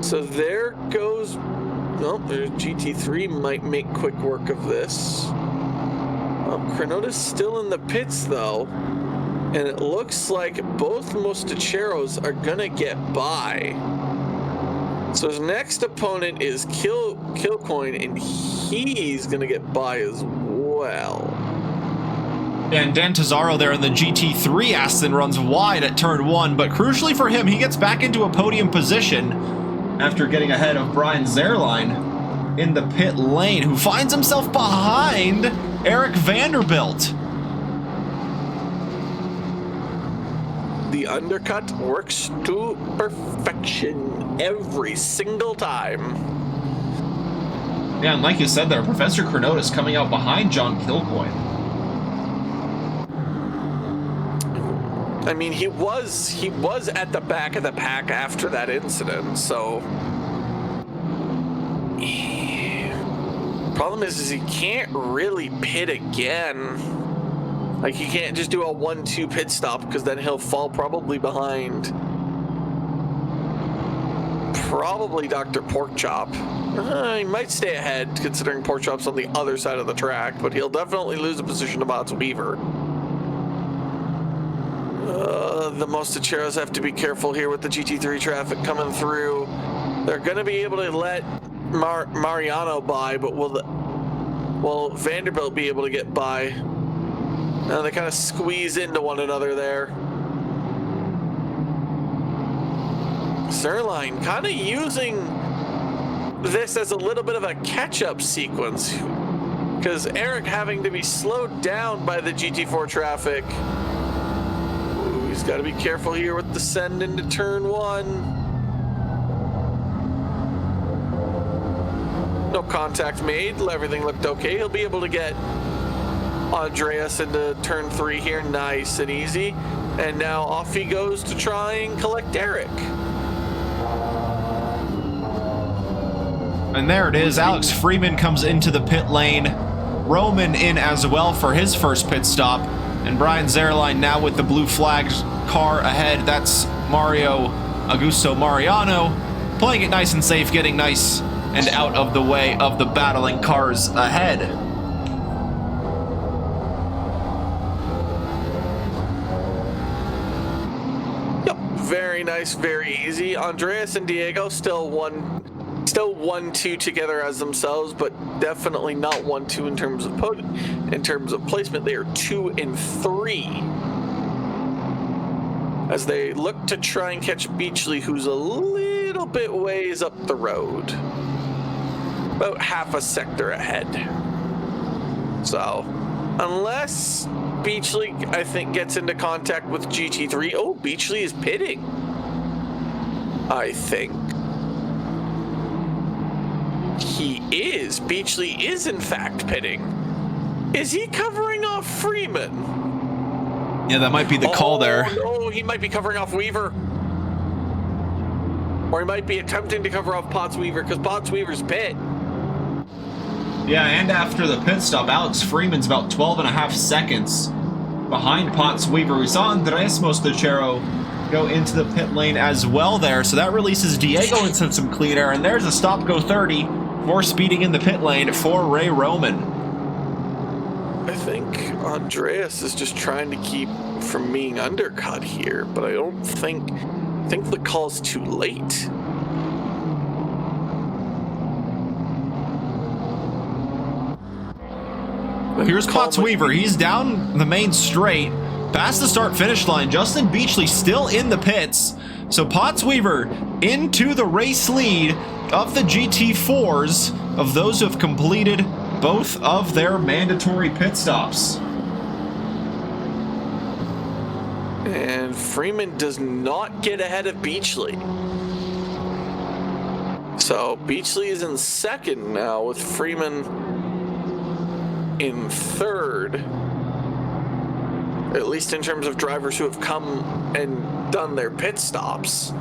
So there goes. Well, GT3 might make quick work of this. Cronotis still in the pits though, and it looks like both Mostacheros are gonna get by. So his next opponent is Kilcoyne, and he's gonna get by as well. And Dan Tesoro there in the GT3 Aston runs wide at turn 1, but crucially for him, he gets back into a podium position after getting ahead of Brian Zerline in the pit lane, who finds himself behind Eric Vanderbilt. The undercut works to perfection every single time. Yeah, and like you said there, Professor Cronotis coming out behind John Kilcoyne. I mean, he was at the back of the pack after that incident, so problem is he can't really pit again. Like, he can't just do a 1-2 pit stop, because then he'll fall probably behind probably Dr. Porkchop. He might stay ahead, considering Porkchop's on the other side of the track, but he'll definitely lose a position to Bots Weaver. The Mostacheros have to be careful here with the GT3 traffic coming through. They're going to be able to let Mariano by, but will Vanderbilt be able to get by? They kind of squeeze into one another there. Zerline kind of using this as a little bit of a catch-up sequence, because Eric having to be slowed down by the GT4 traffic. Ooh, he's got to be careful here with the send into turn 1. No contact made. Everything looked okay. He'll be able to get Andreas into turn 3 here, nice and easy. And now off he goes to try and collect Eric. And there it is. Alex Freeman comes into the pit lane. Roman in as well for his first pit stop. And Brian Zerline now with the blue flag car ahead. That's Mario Augusto Mariano. Playing it nice and safe, getting nice and out of the way of the battling cars ahead. Yep, very nice, very easy. Andreas and Diego still 1-2 together as themselves, but definitely not 1-2 in terms of placement. They are 2 and 3 as they look to try and catch Beachley, who's a little bit ways up the road, about half a sector ahead. So unless Beachley, I think, gets into contact with GT3. Oh, Beachley is pitting, I think. He is. Beachley is, in fact, pitting. Is he covering off Freeman? Yeah, that might be the call there. No, he might be covering off Weaver. Or he might be attempting to cover off Potts Weaver, because Potts Weaver's pit. Yeah, and after the pit stop, Alex Freeman's about 12.5 seconds behind Potts Weaver. We saw Andres Mostachero go into the pit lane as well there, so that releases Diego into some clean air, and there's a stop go 30 for speeding in the pit lane for Ray Roman. I think Andreas is just trying to keep from being undercut here, but I don't think the call's too late. Here's Potts Weaver. He's down the main straight, past the start-finish line. Justin Beachley still in the pits. So Potts Weaver into the race lead of the GT4s, of those who have completed both of their mandatory pit stops. And Freeman does not get ahead of Beachley. So Beachley is in second now, with Freeman in third, at least in terms of drivers who have come and done their pit stops.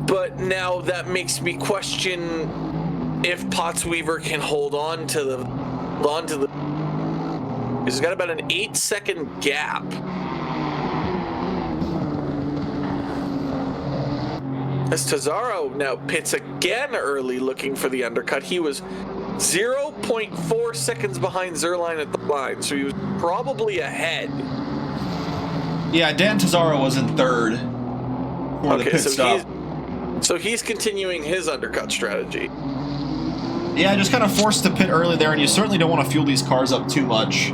But now that makes me question if Potts Weaver can hold on to the he's got about an 8-second gap. As Tazaro now pits again early, looking for the undercut. He was 0.4 seconds behind Zerline at the line, so he was probably ahead. Yeah, Dan Tazaro was in third for the pit stop. So he's continuing his undercut strategy. Yeah, just kind of forced to pit early there, and you certainly don't want to fuel these cars up too much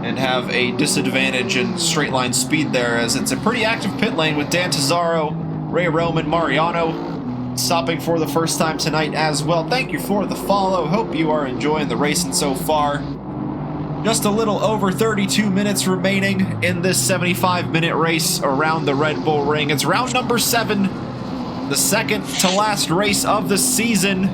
and have a disadvantage in straight line speed there, as it's a pretty active pit lane with Dan Tazaro, Ray Roman, Mariano stopping for the first time tonight as well. Thank you for the follow. Hope you are enjoying the racing so far. Just a little over 32 minutes remaining in this 75-minute race around the Red Bull Ring. It's round number 7, the second to last race of the season.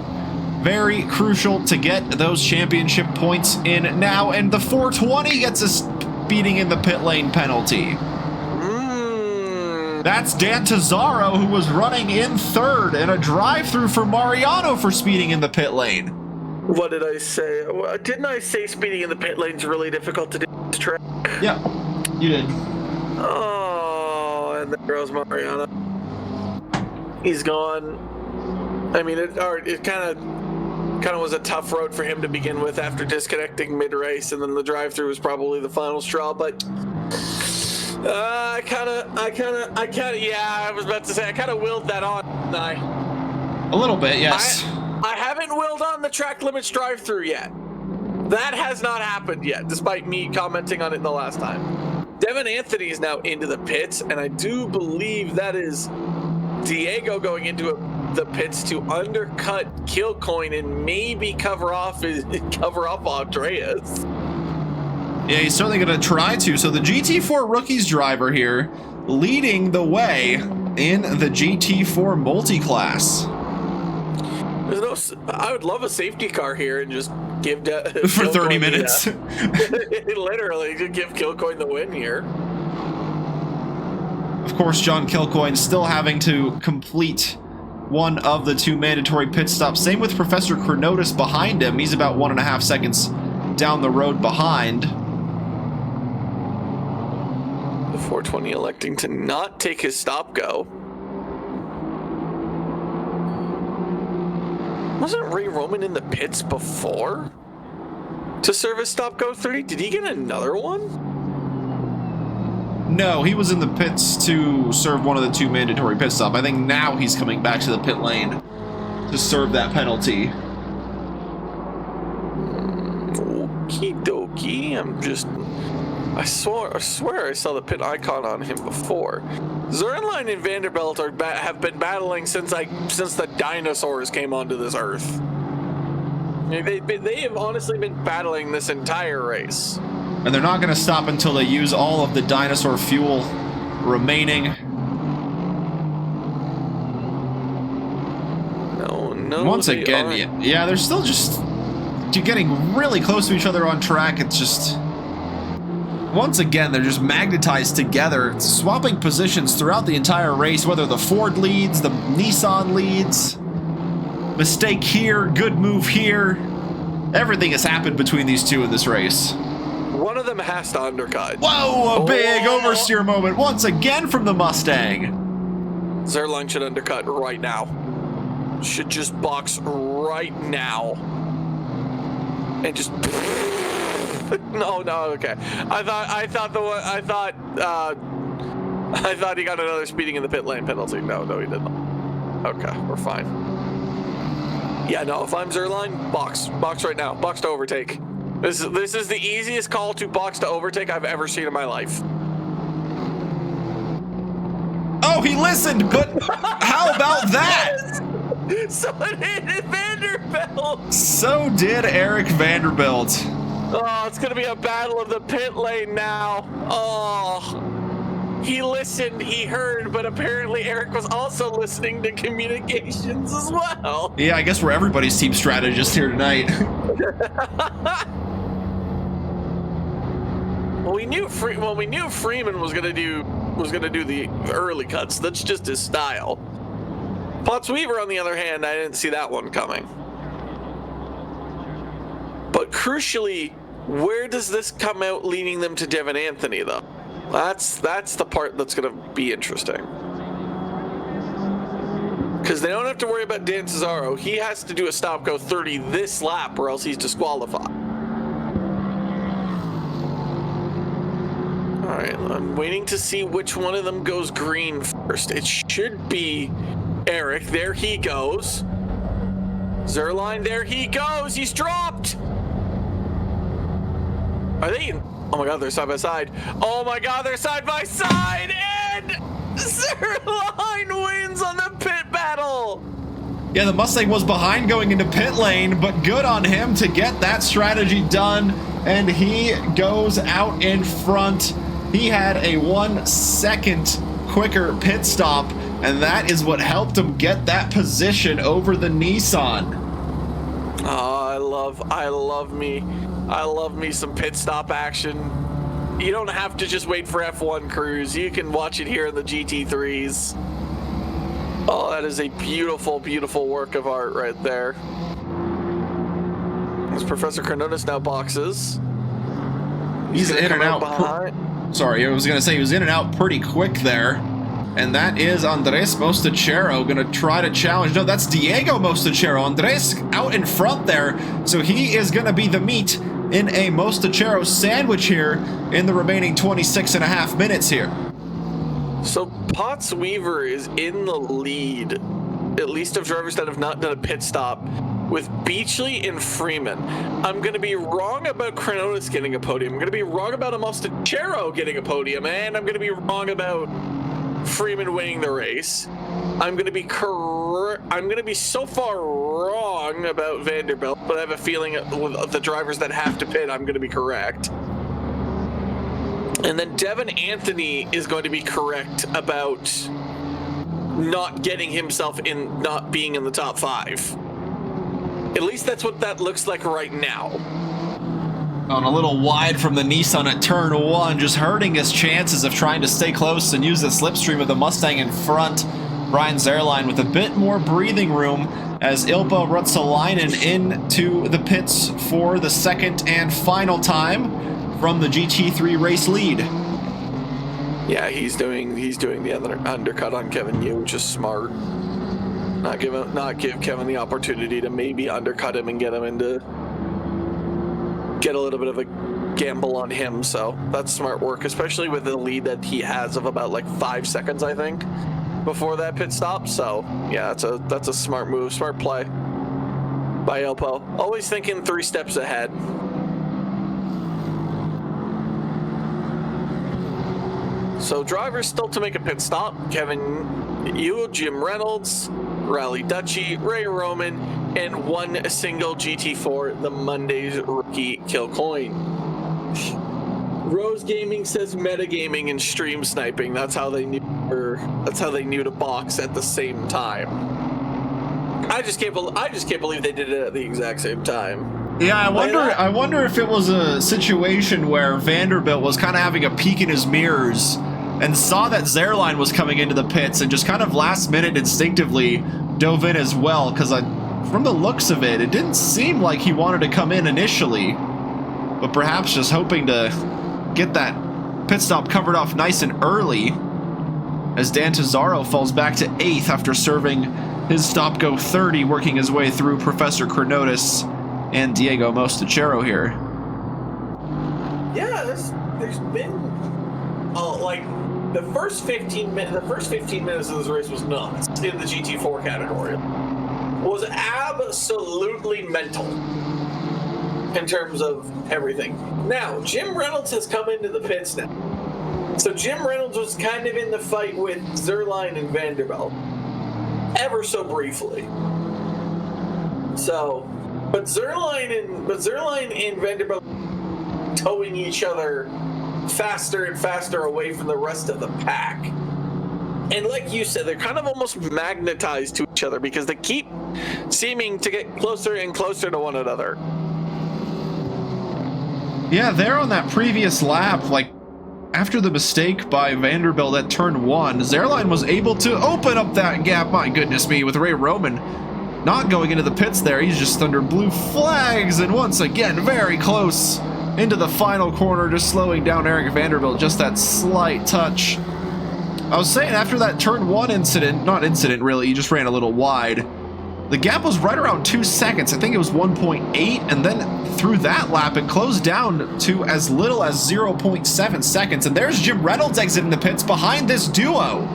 Very crucial to get those championship points in now, and the 420 gets us speeding in the pit lane penalty. That's Dan Tazzaro, who was running in third, and a drive-through for Mariano for speeding in the pit lane. What did I say? Didn't I say speeding in the pit lane is really difficult to do this track? Yeah, you did. Oh, and there goes Mariano. He's gone. I mean, it kind of was a tough road for him to begin with after disconnecting mid-race, and then the drive-through was probably the final straw, but I kind of, yeah, I was about to say, I kind of willed that on, didn't I? A little bit, yes. I haven't willed on the track limits drive-through yet. That has not happened yet, despite me commenting on it the last time. Devin Anthony is now into the pits, and I do believe that is Diego going into the pits to undercut Kilcoin and maybe cover off Andreas. Yeah, he's certainly going to try to. So the GT4 Rookies driver here leading the way in the GT4 Multiclass. I would love a safety car here and just give for 30 minutes. Literally, give Kilcoin the win here. Of course, John Kilcoin still having to complete one of the 2 mandatory pit stops. Same with Professor Chronotis behind him. He's about 1.5 seconds down the road behind. The 420 electing to not take his stop go. Wasn't Ray Roman in the pits before to serve his stop go 30? Did he get another one? No, he was in the pits to serve one of the 2 mandatory pit stops. I think now he's coming back to the pit lane to serve that penalty. Okie dokie. I swear I saw the pit icon on him before. Zernline and Vanderbilt have been battling since the dinosaurs came onto this earth. They have honestly been battling this entire race. And they're not going to stop until they use all of the dinosaur fuel remaining. No. Once again, yeah, they're still just getting really close to each other on track. It's just... Once again, they're just magnetized together, swapping positions throughout the entire race, whether the Ford leads, the Nissan leads. Mistake here, good move here. Everything has happened between these two in this race. One of them has to undercut. Whoa, a big oversteer moment once again from the Mustang. Zerline should undercut right now. Should just box right now. And just... No, okay. I thought he got another speeding in the pit lane penalty. No, he didn't. Okay, we're fine. Yeah, no, if I'm Zerline, box right now. Box to overtake. This is the easiest call to box to overtake I've ever seen in my life. Oh, he listened, but how about that? So did Vanderbilt. So did Eric Vanderbilt. Oh, it's going to be a battle of the pit lane now. Oh, he listened, he heard, but apparently Eric was also listening to communications as well. Yeah, I guess we're everybody's team strategist here tonight. Well, we knew Freeman was going to do the early cuts. That's just his style. Potts Weaver, on the other hand, I didn't see that one coming. But crucially, where does this come out leading them to Devin Anthony, though? That's the part that's going to be interesting. Because they don't have to worry about Dan Cesaro. He has to do a stop go 30 this lap or else he's disqualified. All right, I'm waiting to see which one of them goes green first. It should be Eric. There he goes. Zerline, there he goes. He's dropped. Are they in? Oh my God, they're side by side. Oh my God, they're side by side. And Zerline wins on the pit battle. Yeah, the Mustang was behind going into pit lane, but good on him to get that strategy done. And he goes out in front. He had a 1 second quicker pit stop, and that is what helped him get that position over the Nissan. Oh, I love me some pit stop action. You don't have to just wait for F1 crews. You can watch it here in the GT3s. Oh, that is a beautiful, beautiful work of art right there. As Professor Carnotus now boxes. He's in and out. Sorry, I was going to say he was in and out pretty quick there. And that is Andres Mostachero going to try to challenge. No, that's Diego Mostachero. Andres out in front there. So he is going to be the meat in a Mostachero sandwich here in the remaining 26 and a half minutes here. So Potts Weaver is in the lead, at least of drivers that have not done a pit stop, with Beachley and Freeman. I'm going to be wrong about Cronotis getting a podium. I'm going to be wrong about Mostachero getting a podium, and I'm going to be wrong about Freeman winning the race. I'm going to be so far wrong about Vanderbilt, but I have a feeling with the drivers that have to pit, I'm going to be correct. And then Devin Anthony is going to be correct about not getting himself in, not being in the top 5. At least that's what that looks like right now. On a little wide from the Nissan at turn 1, just hurting his chances of trying to stay close and use the slipstream of the Mustang in front. Brian Zerline with a bit more breathing room as Ilpo Ruotsalainen into the pits for the second and final time from the GT3 race lead. Yeah, he's doing the undercut on Kevin Yu, which is smart. Not give Kevin the opportunity to maybe undercut him and get a little bit of a gamble on him. So that's smart work, especially with the lead that he has of about like 5 seconds, I think, before that pit stop. So yeah, that's a smart move, smart play by Ilpo. Always thinking 3 steps ahead. So drivers still to make a pit stop: Kevin Yu, Jim Reynolds, Rally Dutchy, Ray Roman, and one single GT4, the Monday's rookie Kilcoyne. Rose Gaming says metagaming and stream sniping. That's how they knew to box at the same time. I just can't believe they did it at the exact same time. Yeah, I wonder if it was a situation where Vanderbilt was kind of having a peek in his mirrors and saw that Zerline was coming into the pits and just kind of last minute instinctively dove in as well, because from the looks of it, it didn't seem like he wanted to come in initially, but perhaps just hoping to get that pit stop covered off nice and early as Dan Tazaro falls back to 8th after serving his stop go 30, working his way through Professor Cronotis and Diego Mostachero here. Yeah, there's been like the first 15 minutes of this race was nuts in the GT4 category. Was absolutely mental in terms of everything. Now, Jim Reynolds has come into the pits now. So Jim Reynolds was kind of in the fight with Zerline and Vanderbilt, ever so briefly. So, but Zerline and Vanderbilt towing each other faster and faster away from the rest of the pack. And like you said, they're kind of almost magnetized to each other because they keep seeming to get closer and closer to one another. Yeah, there on that previous lap, like after the mistake by Vanderbilt at turn 1, Zerline was able to open up that gap, my goodness me, with Ray Roman not going into the pits there. He's just under blue flags, and once again, very close into the final corner, just slowing down Eric Vanderbilt, just that slight touch. I was saying, after that turn 1 incident, not incident really, he just ran a little wide, the gap was right around 2 seconds. I think it was 1.8, and then through that lap, it closed down to as little as 0.7 seconds. And there's Jim Reynolds exiting the pits behind this duo.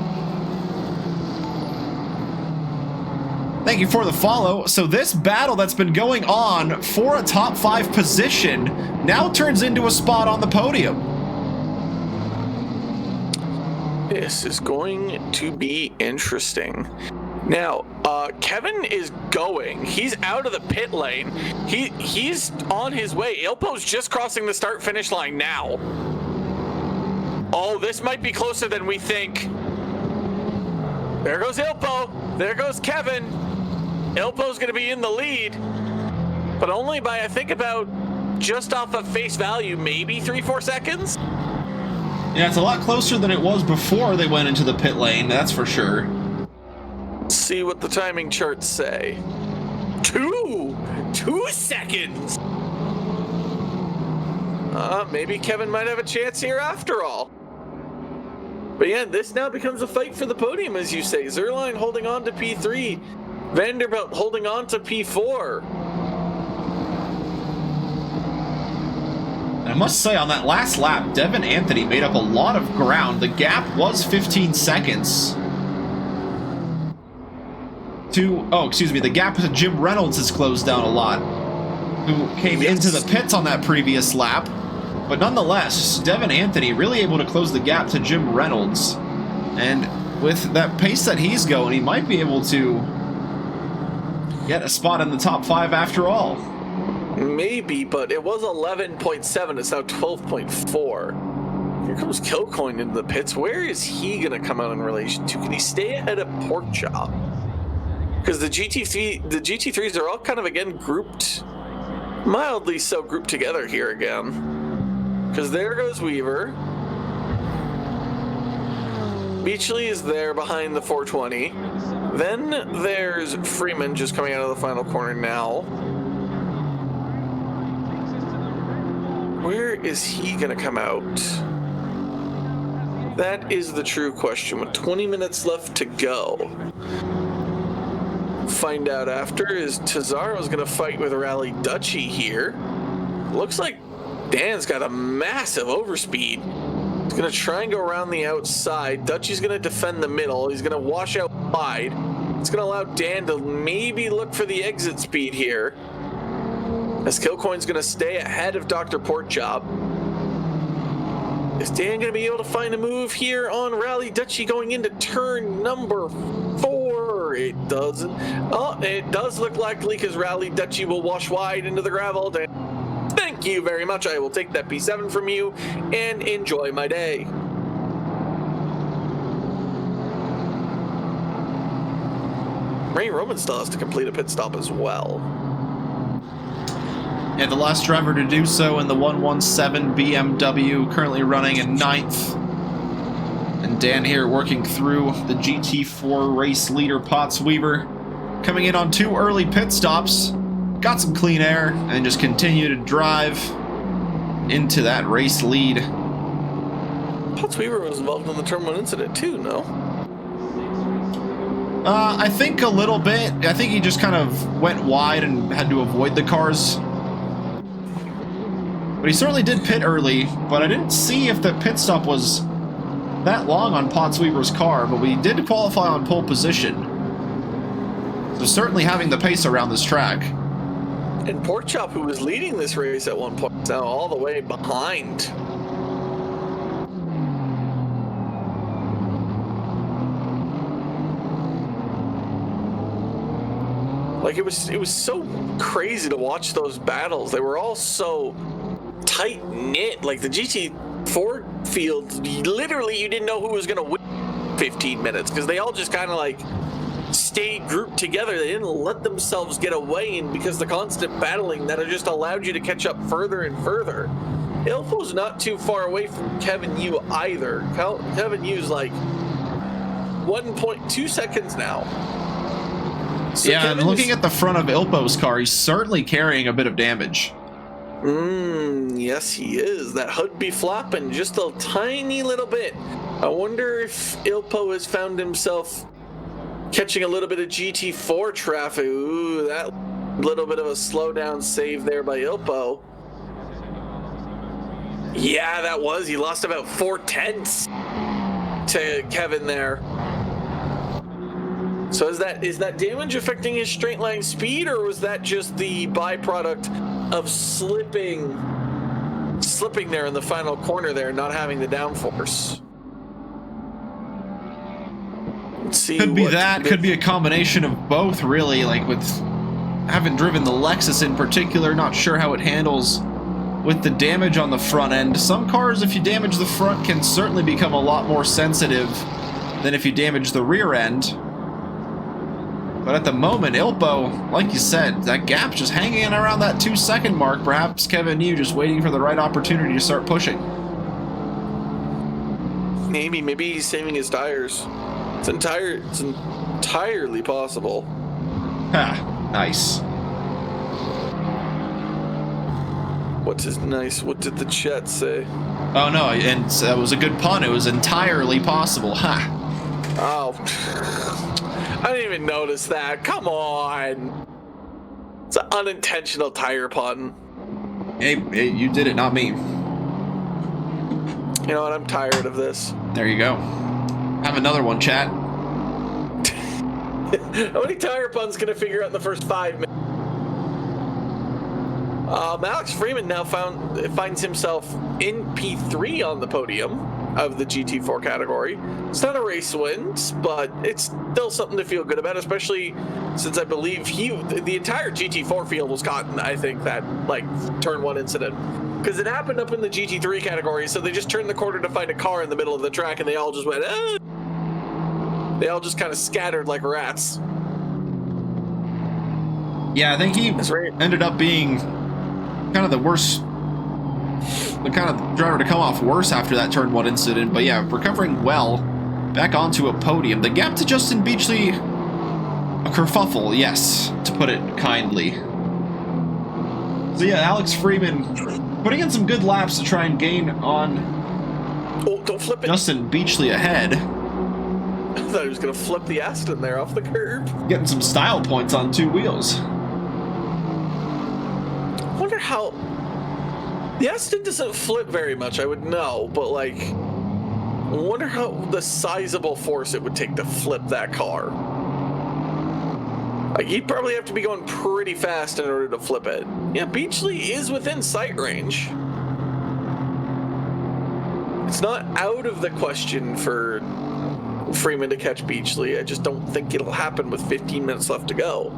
Thank you for the follow. So this battle that's been going on for a top 5 position now turns into a spot on the podium. This is going to be interesting. Now, Kevin is going. He's out of the pit lane. He's on his way. Ilpo's just crossing the start-finish line now. Oh, this might be closer than we think. There goes Ilpo. There goes Kevin. Ilpo's going to be in the lead, but only by, I think, about just off of face value, maybe 3-4 seconds. Yeah, it's a lot closer than it was before they went into the pit lane, that's for sure. Let's see what the timing charts say. 2 seconds. Maybe Kevin might have a chance here after all. But yeah, this now becomes a fight for the podium, as you say. Zerline holding on to P3. Vanderbilt holding on to P4. And I must say, on that last lap, Devin Anthony made up a lot of ground. The gap was 15 seconds. The gap to Jim Reynolds has closed down a lot, who came into the pits on that previous lap. But nonetheless, Devin Anthony really able to close the gap to Jim Reynolds. And with that pace that he's going, he might be able to get a spot in the top 5 after all. Maybe, but it was 11.7. It's now 12.4. Here comes Kilcoin into the pits. Where is he going to come out in relation to? Can he stay ahead of Porkchop? Because the GT3s are all kind of, again, grouped, mildly so grouped together here again. Because there goes Weaver. Beachley is there behind the 420. Then there's Freeman just coming out of the final corner now. Where is he going to come out? That is the true question. With 20 minutes left to go. Find out after is Tazaro's going to fight with Rally Dutchy here. Looks like Dan's got a massive overspeed. He's going to try and go around the outside. Dutchy's going to defend the middle. He's going to wash out wide. It's going to allow Dan to maybe look for the exit speed here. As Kilcoin's going to stay ahead of Dr. Porkchop. Is Dan going to be able to find a move here on Rally Dutchy going into turn number 4? It doesn't. Oh, it does look likely because Rally Dutchy will wash wide into the gravel. Dan, thank you very much. I will take that P7 from you and enjoy my day. Ray Roman still has to complete a pit stop as well. Yeah, the last driver to do so in the 117 BMW, currently running in 9th. And Dan here working through the GT4 race leader Potts Weaver, coming in on 2 early pit stops, got some clean air, and just continue to drive into that race lead. Potts Weaver was involved in the Turn 1 incident too, no? I think a little bit. I think he just kind of went wide and had to avoid the cars. But he certainly did pit early, but I didn't see if the pit stop was that long on Potts Weaver's car, but we did qualify on pole position. So certainly having the pace around this track. And Porkchop, who was leading this race at one point, is now all the way behind. Like, it was so crazy to watch those battles. They were all so tight-knit. Like, the GT4 field, literally you didn't know who was going to win 15 minutes because they all just kind of, like, stayed grouped together. They didn't let themselves get away, and because the constant battling that just allowed you to catch up further and further. Ilfo's not too far away from Kevin Yu either. Kevin Yu's like 1.2 seconds now. So yeah, and looking at the front of Ilpo's car, he's certainly carrying a bit of damage. Yes, he is. That hood be flapping just a tiny little bit. I wonder if Ilpo has found himself catching a little bit of GT4 traffic. Ooh, that little bit of a slowdown save there by Ilpo. Yeah, that was. He lost about 4/10 to Kevin there. So is that damage affecting his straight line speed, or was that just the byproduct of slipping there in the final corner there, not having the downforce? Let's see. Could be that. Could be a combination of both, really. Like, with having driven the Lexus in particular, not sure how it handles with the damage on the front end. Some cars, if you damage the front, can certainly become a lot more sensitive than if you damage the rear end. But at the moment, Ilpo, like you said, that gap's just hanging around that 2-second mark. Perhaps Kevin Yu just waiting for the right opportunity to start pushing. Maybe he's saving his tires. It's entirely possible. Ha, nice. What did the chat say? Oh no, and that was a good pun. It was entirely possible. Ha. Oh. I didn't even notice that. Come on. It's an unintentional tire pun. Hey, you did it, not me. You know what? I'm tired of this. There you go. Have another one, chat. How many tire puns can I figure out in the first 5 minutes? Alex Freeman now finds himself in P3 on the podium of the GT4 category. It's not a race win, but it's still something to feel good about, especially since I believe the entire GT4 field was caught in, I think, that turn 1 incident. Because it happened up in the GT3 category, so they just turned the corner to find a car in the middle of the track, and they all just went, ah! They all just kind of scattered like rats. Yeah, I think he ended up being kind of the kind of driver to come off worse after that turn 1 incident. But yeah, recovering well, back onto a podium. The gap to Justin Beachley, a kerfuffle, yes, to put it kindly. So yeah, Alex Freeman putting in some good laps to try and gain on don't flip it. Justin Beachley ahead. I thought he was going to flip the Aston there off the curb. Getting some style points on 2 wheels. I wonder how... The Aston doesn't flip very much, I would know, but I wonder how the sizable force it would take to flip that car. He'd probably have to be going pretty fast in order to flip it. Yeah, Beachley is within sight range. It's not out of the question for Freeman to catch Beachley. I just don't think it'll happen with 15 minutes left to go.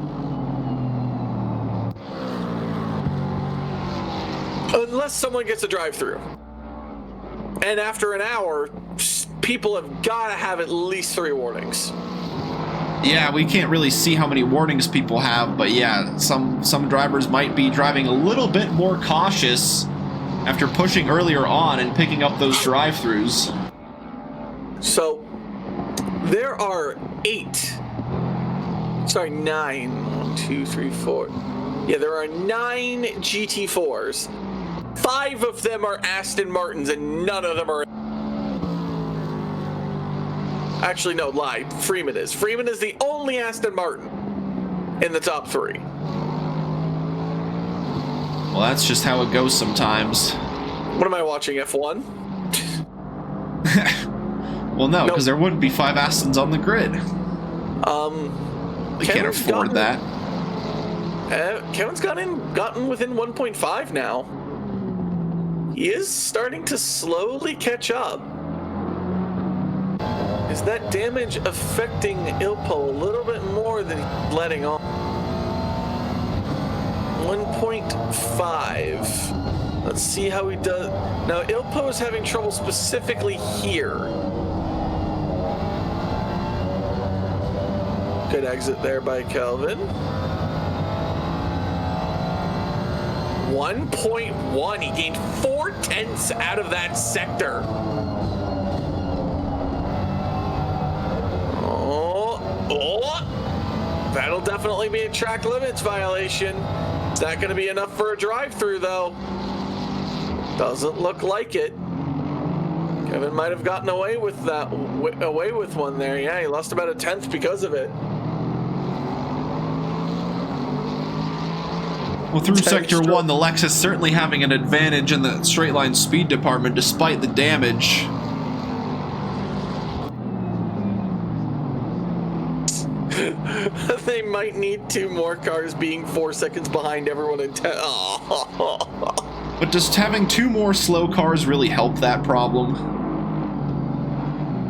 Unless someone gets a drive-through. And after an hour, people have got to have at least 3 warnings. Yeah, we can't really see how many warnings people have, but yeah, some drivers might be driving a little bit more cautious after pushing earlier on and picking up those drive-throughs. So, there are 9. 1, 2, 3, 4. Yeah, there are 9 GT4s. 5 of them are Aston Martins, and none of them are... Actually, no, lie. Freeman is. Freeman is the only Aston Martin in the top 3. Well, that's just how it goes sometimes. What am I watching, F1? Well, no, because there wouldn't be 5 Astons on the grid. They can't afford that. Kevin's gotten within 1.5 now. He is starting to slowly catch up. Is that damage affecting Ilpo a little bit more than he's letting on? 1.5. Let's see how he does. Now, Ilpo is having trouble specifically here. Good exit there by Kelvin. 1.1. He gained 4/10 out of that sector. That'll definitely be a track limits violation. Is that going to be enough for a drive-through, though? Doesn't look like it. Kevin might have gotten away with one there. Yeah, he lost about 1/10 because of it. Well, through Sector 1, the Lexus certainly having an advantage in the straight line speed department despite the damage. They might need 2 more cars being 4 seconds behind everyone in 10. Oh. But does having 2 more slow cars really help that problem?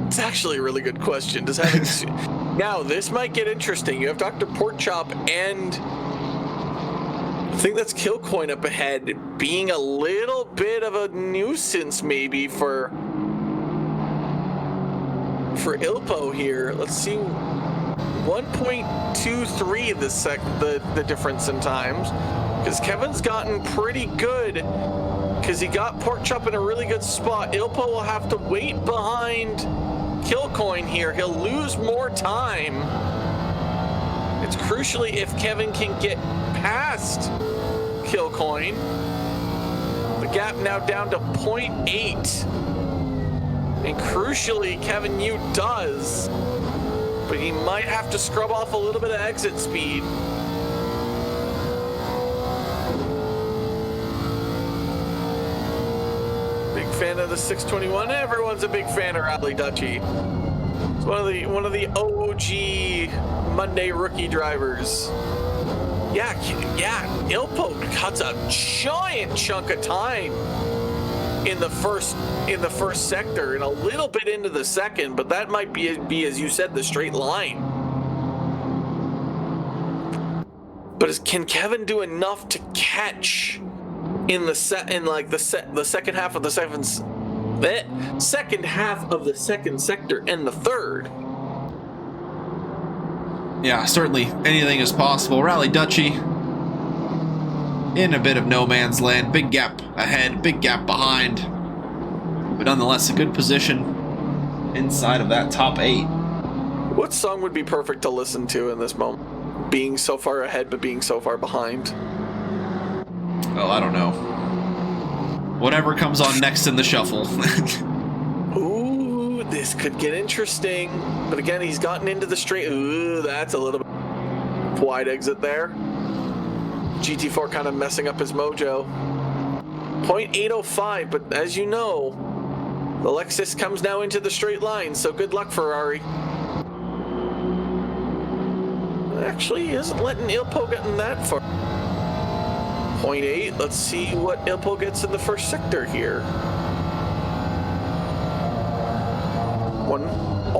It's actually a really good question. Does having now this might get interesting. You have Dr. Porkchop and I think that's Killcoin up ahead, being a little bit of a nuisance maybe for Ilpo here. Let's see. 1.23 the difference in times, because Kevin's gotten pretty good because he got Pork Chop in a really good spot. Ilpo will have to wait behind Killcoin here. He'll lose more time. It's crucially if Kevin can get past Killcoin. The gap now down to 0.8. And crucially, Kevin Yu does. But he might have to scrub off a little bit of exit speed. Big fan of the 621. Everyone's a big fan of Rally Dutchy. It's one of the OG Monday rookie drivers. Yeah, Ilpo cuts a giant chunk of time in the first sector and a little bit into the second, but that might be as you said, the straight line. But can Kevin do enough to catch in the second half of the second sector and the third? Yeah, certainly anything is possible. Rally Dutchy in a bit of no man's land. Big gap ahead, big gap behind. But nonetheless, a good position inside of that top 8. What song would be perfect to listen to in this moment? Being so far ahead, but being so far behind. Well, I don't know. Whatever comes on next in the shuffle. Ooh, this could get interesting. But again, he's gotten into the straight. Ooh, that's a little bit wide exit there. GT4 kind of messing up his mojo. 0.805, but as you know, the Lexus comes now into the straight line, so good luck, Ferrari. Actually, he isn't letting Ilpo get in that far. 0.8, let's see what Ilpo gets in the first sector here.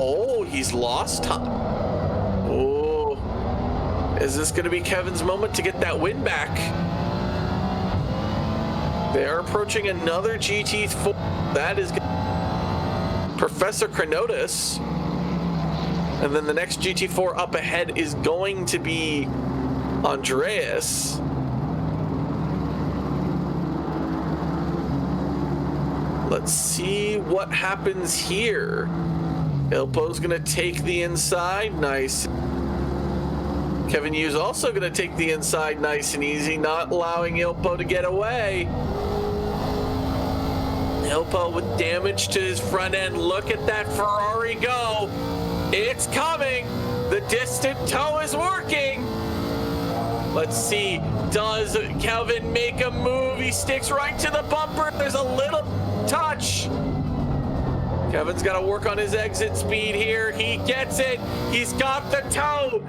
Oh, he's lost time. Oh, is this going to be Kevin's moment to get that win back? They are approaching another GT4. That is Professor Chronotis. And then the next GT4 up ahead is going to be Andreas. Let's see what happens here. Ilpo's going to take the inside. Nice. Kevin Yu's also going to take the inside nice and easy, not allowing Ilpo to get away. Ilpo with damage to his front end. Look at that Ferrari go. It's coming. The distant toe is working. Let's see. Does Kevin make a move? He sticks right to the bumper. There's a little touch. Kevin's got to work on his exit speed here. He gets it. He's got the toe.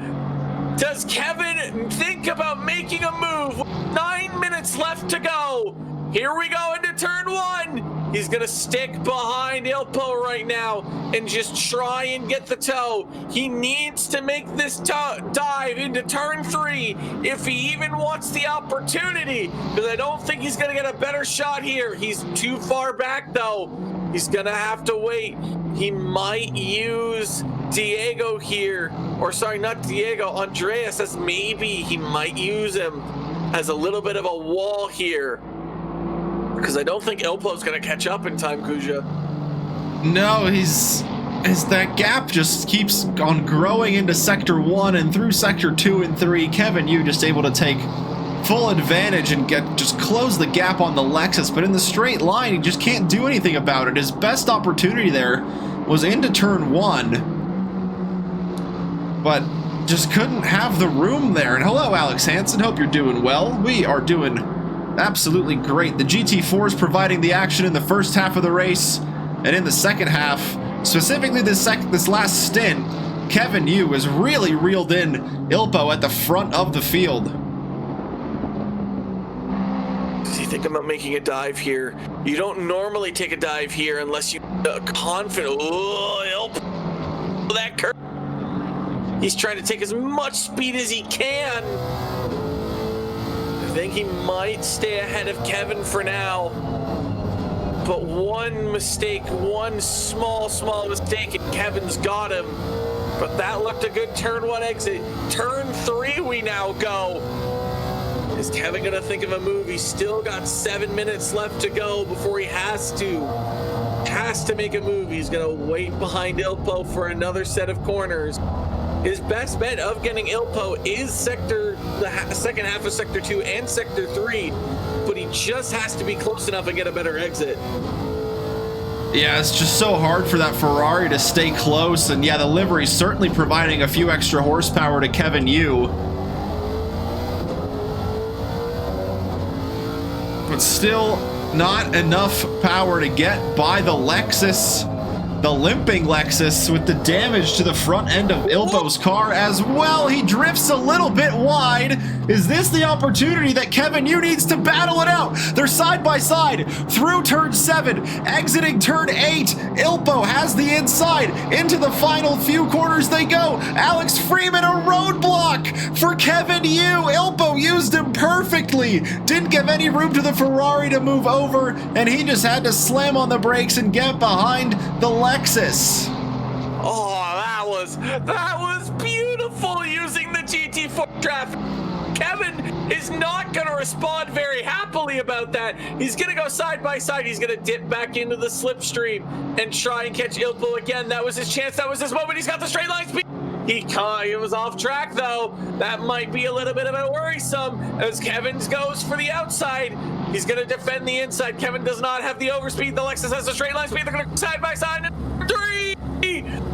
Does Kevin think about making a move? 9 minutes left to go. Here we go into turn 1. He's going to stick behind Ilpo right now and just try and get the toe. He needs to make this dive into turn 3 if he even wants the opportunity, because I don't think he's going to get a better shot here. He's too far back, though. He's going to have to wait. He might use Diego here. Or sorry, not Diego, Andreas, as maybe he might use him as a little bit of a wall here. Because I don't think Ilpo's going to catch up in time, Kuja. No, that gap just keeps on growing into Sector 1 and through Sector 2 and 3. Kevin Yu just able to take full advantage and just close the gap on the Lexus, but in the straight line, he just can't do anything about it. His best opportunity there was into turn 1, but just couldn't have the room there. And hello, Alex Hansen. Hope you're doing well. We are doing absolutely great. The GT4 is providing the action in the first half of the race, and in the second half, specifically this last stint, Kevin Yu has really reeled in Ilpo at the front of the field. Does he think about making a dive here? You don't normally take a dive here unless you're confident. Oh, Ilpo, that curve. He's trying to take as much speed as he can. I think he might stay ahead of Kevin for now. But one mistake, one small mistake, and Kevin's got him. But that looked a good turn 1 exit. Turn 3 we now go. Is Kevin gonna think of a move? He's still got 7 minutes left to go before he has to make a move. He's gonna wait behind Ilpo for another set of corners. His best bet of getting Ilpo is the second half of Sector 2 and Sector 3, but he just has to be close enough and get a better exit. Yeah, it's just so hard for that Ferrari to stay close, and yeah, the livery's certainly providing a few extra horsepower to Kevin Yu. But still not enough power to get by the Lexus. The limping Lexus with the damage to the front end of Ilpo's car as well. He drifts a little bit wide. Is this the opportunity that Kevin Yu needs to battle it out? They're side by side through turn 7, exiting turn 8. Ilpo has the inside. Into the final few corners they go. Alex Freeman, a roadblock for Kevin Yu. Ilpo used him perfectly. Didn't give any room to the Ferrari to move over, and he just had to slam on the brakes and get behind the Lexus. Oh, that was beautiful using the GT4 traffic. Kevin is not going to respond very happily about that. He's going to go side by side. He's going to dip back into the slipstream and try and catch Ilpo again. That was his chance. That was his moment. He got the straight line speed. He was off track, though. That might be a little bit of a worrisome as Kevin goes for the outside. He's going to defend the inside. Kevin does not have the overspeed. The Lexus has the straight line speed. They're going to side by side. 3.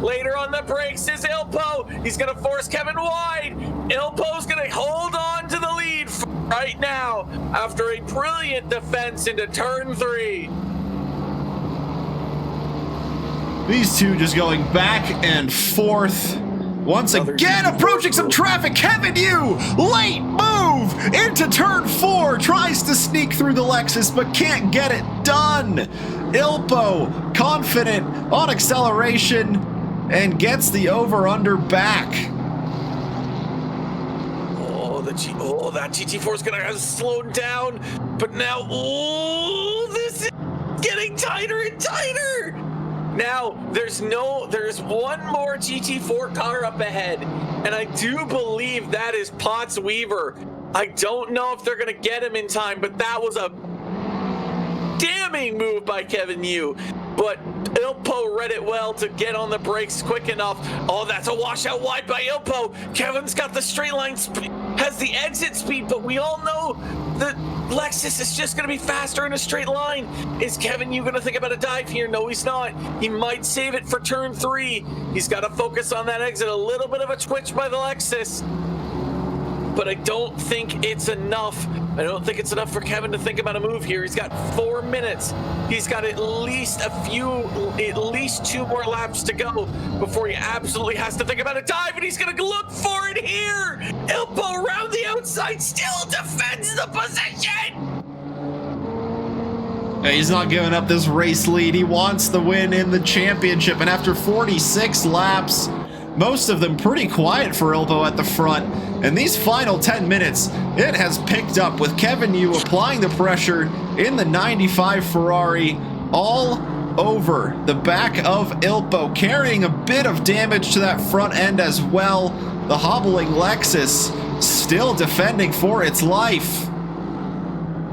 Later on the brakes is Ilpo. He's going to force Kevin wide. Ilpo's going to hold on to the lead right now after a brilliant defense into turn 3. These two just going back and forth. Once again, approaching some traffic. Kevin Yu, late move into turn 4. Tries to sneak through the Lexus, but can't get it done. Ilpo, confident on acceleration, and gets the over-under back. That GT4 is going to have slowed down, but now, this is getting tighter and tighter. Now, there's one more GT4 car up ahead, and I do believe that is Potts Weaver. I don't know if they're going to get him in time, but that was a damning move by Kevin Yu. But Ilpo read it well to get on the brakes quick enough. Oh, that's a washout wide by Ilpo. Kevin's got the straight line speed, has the exit speed, but we all know that Lexus is just going to be faster in a straight line. Is Kevin Yu going to think about a dive here? No, he's not. He might save it for turn 3. He's got to focus on that exit. A little bit of a twitch by the Lexus, but I don't think it's enough. I don't think it's enough for Kevin to think about a move here. He's got 4 minutes. He's got at least 2 more laps to go before he absolutely has to think about a dive, and he's going to look for it here. Ilpo around the outside still defends the position. He's not giving up this race lead. He wants the win in the championship, and after 46 laps, most of them pretty quiet for Ilpo at the front. And these final 10 minutes, it has picked up with Kevin Yu applying the pressure in the 95 Ferrari all over the back of Ilpo, carrying a bit of damage to that front end as well. The hobbling Lexus still defending for its life.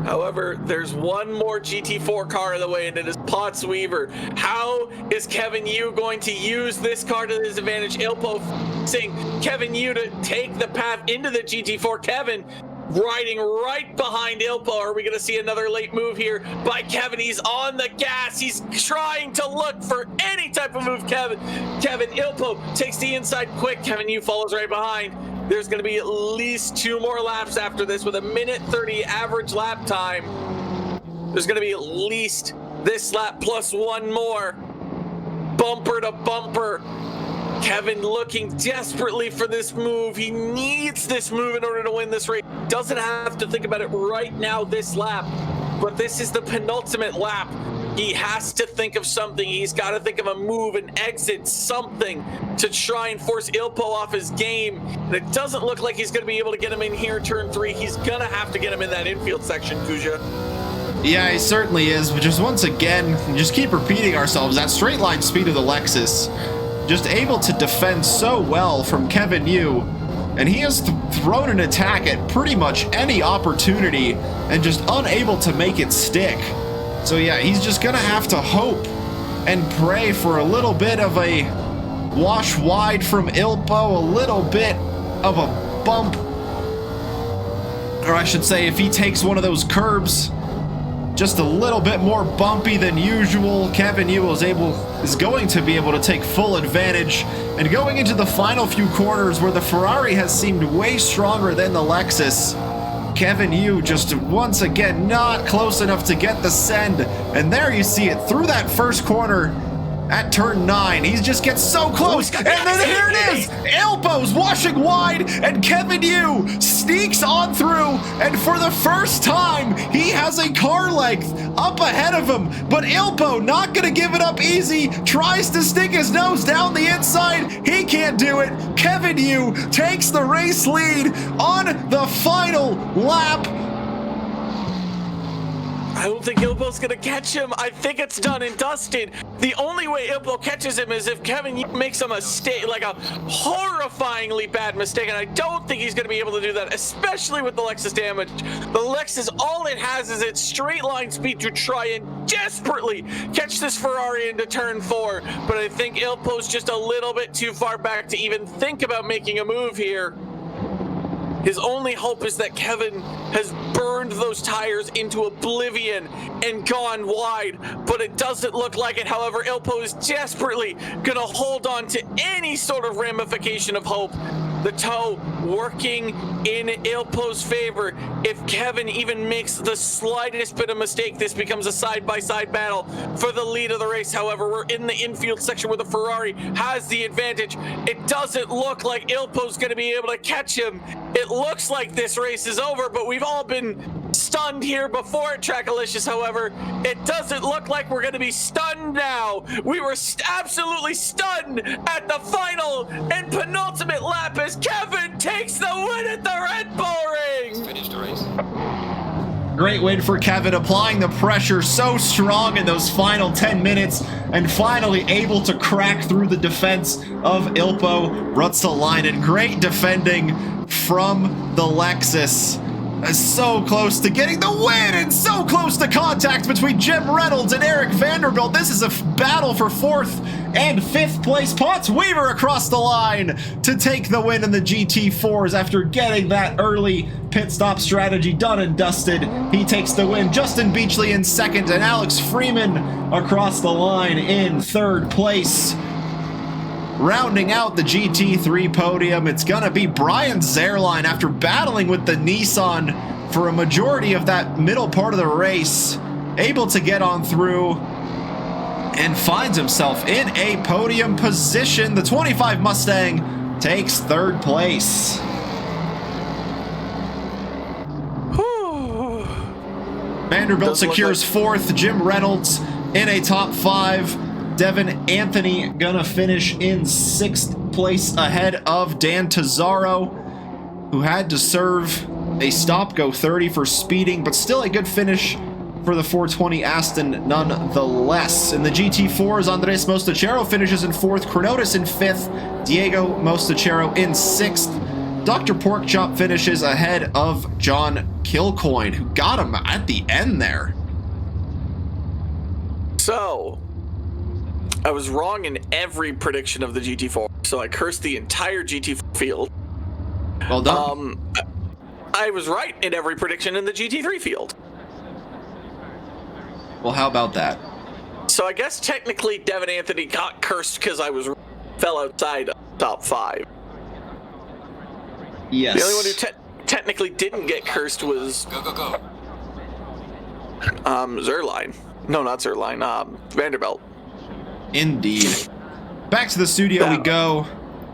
However, there's one more GT4 car in the way, and it is Potts Weaver. How is Kevin Yu going to use this car to his advantage? Ilpo forcing Kevin Yu to take the path into the GT4. Kevin riding right behind Ilpo. Are we going to see another late move here by Kevin? He's on the gas. He's trying to look for any type of move. Ilpo takes the inside quick. Kevin Yu follows right behind. There's going to be at least 2 more laps after this with a minute 30 average lap time. There's going to be at least this lap plus 1 more. Bumper to bumper. Kevin looking desperately for this move. He needs this move in order to win this race. Doesn't have to think about it right now this lap, but this is the penultimate lap. He has to think of something. He's got to think of a move, an exit, something to try and force Ilpo off his game. And it doesn't look like he's going to be able to get him in here turn 3. He's going to have to get him in that infield section, Kuja. Yeah, he certainly is. But just once again, just keep repeating ourselves. That straight line speed of the Lexus, just able to defend so well from Kevin Yu. and he has thrown an attack at pretty much any opportunity and just unable to make it stick. So yeah, he's just gonna have to hope and pray for a little bit of a wash wide from Ilpo, a little bit of a bump, or I should say if he takes one of those curbs just a little bit more bumpy than usual, Kevin Yu is going to be able to take full advantage. And going into the final few corners where the Ferrari has seemed way stronger than the Lexus, Kevin Yu just once again not close enough to get the send. And there you see it through that first corner at turn 9. He just gets so close, and then here it is! Ilpo's washing wide, and Kevin Yu sneaks on through, and for the first time, he has a car length up ahead of him, but Ilpo not gonna give it up easy, tries to stick his nose down the inside, he can't do it. Kevin Yu takes the race lead on the final lap. I don't think Ilpo's gonna catch him. I think it's done and dusted. The only way Ilpo catches him is if Kevin makes a mistake, like a horrifyingly bad mistake, and I don't think he's gonna be able to do that, especially with the Lexus damage. The Lexus, all it has is its straight line speed to try and desperately catch this Ferrari into turn 4, but I think Ilpo's just a little bit too far back to even think about making a move here. His only hope is that Kevin has burned those tires into oblivion and gone wide, but it doesn't look like it. However, Ilpo is desperately going to hold on to any sort of ramification of hope. The toe working in Ilpo's favor. If Kevin even makes the slightest bit of mistake, this becomes a side-by-side battle for the lead of the race. However, we're in the infield section where the Ferrari has the advantage. It doesn't look like Ilpo's going to be able to catch him. It looks like this race is over, but we've all been stunned here before at Trackalicious. However, it doesn't look like we're going to be stunned now. We were absolutely stunned at the final and penultimate lap as Kevin takes the win at the Red Bull Ring. Finish the race. Great win for Kevin, applying the pressure so strong in those final 10 minutes and finally able to crack through the defense of Ilpo Ruotsalainen. Great defending from the Lexus. So close to getting the win and so close to contact between Jim Reynolds and Eric Vanderbilt. This is a battle for 4th and 5th place. Potts Weaver across the line to take the win in the GT4s after getting that early pit stop strategy done and dusted. He takes the win. Justin Beachley in 2nd and Alex Freeman across the line in 3rd place. Rounding out the GT3 podium, it's gonna be Brian Zerline after battling with the Nissan for a majority of that middle part of the race, able to get on through and finds himself in a podium position. The 25 Mustang takes 3rd place. Vanderbilt secures 4th, Jim Reynolds in a top 5. Devin Anthony gonna finish in 6th place ahead of Dan Tazzaro, who had to serve a stop go 30 for speeding, but still a good finish for the 420 Aston nonetheless. In the GT4s, Andres Mostachero finishes in 4th, Chronotis in 5th, Diego Mostachero in 6th. Dr. Porkchop finishes ahead of John Kilcoyne, who got him at the end there. So, I was wrong in every prediction of the GT4, so I cursed the entire GT4 field. Well done. I was right in every prediction in the GT3 field. Well, how about that? So I guess technically Devin Anthony got cursed because I fell outside top 5. Yes. The only one who technically didn't get cursed was Go. Zerline. No, not Zerline. Vanderbilt. Indeed. Back to the studio we go.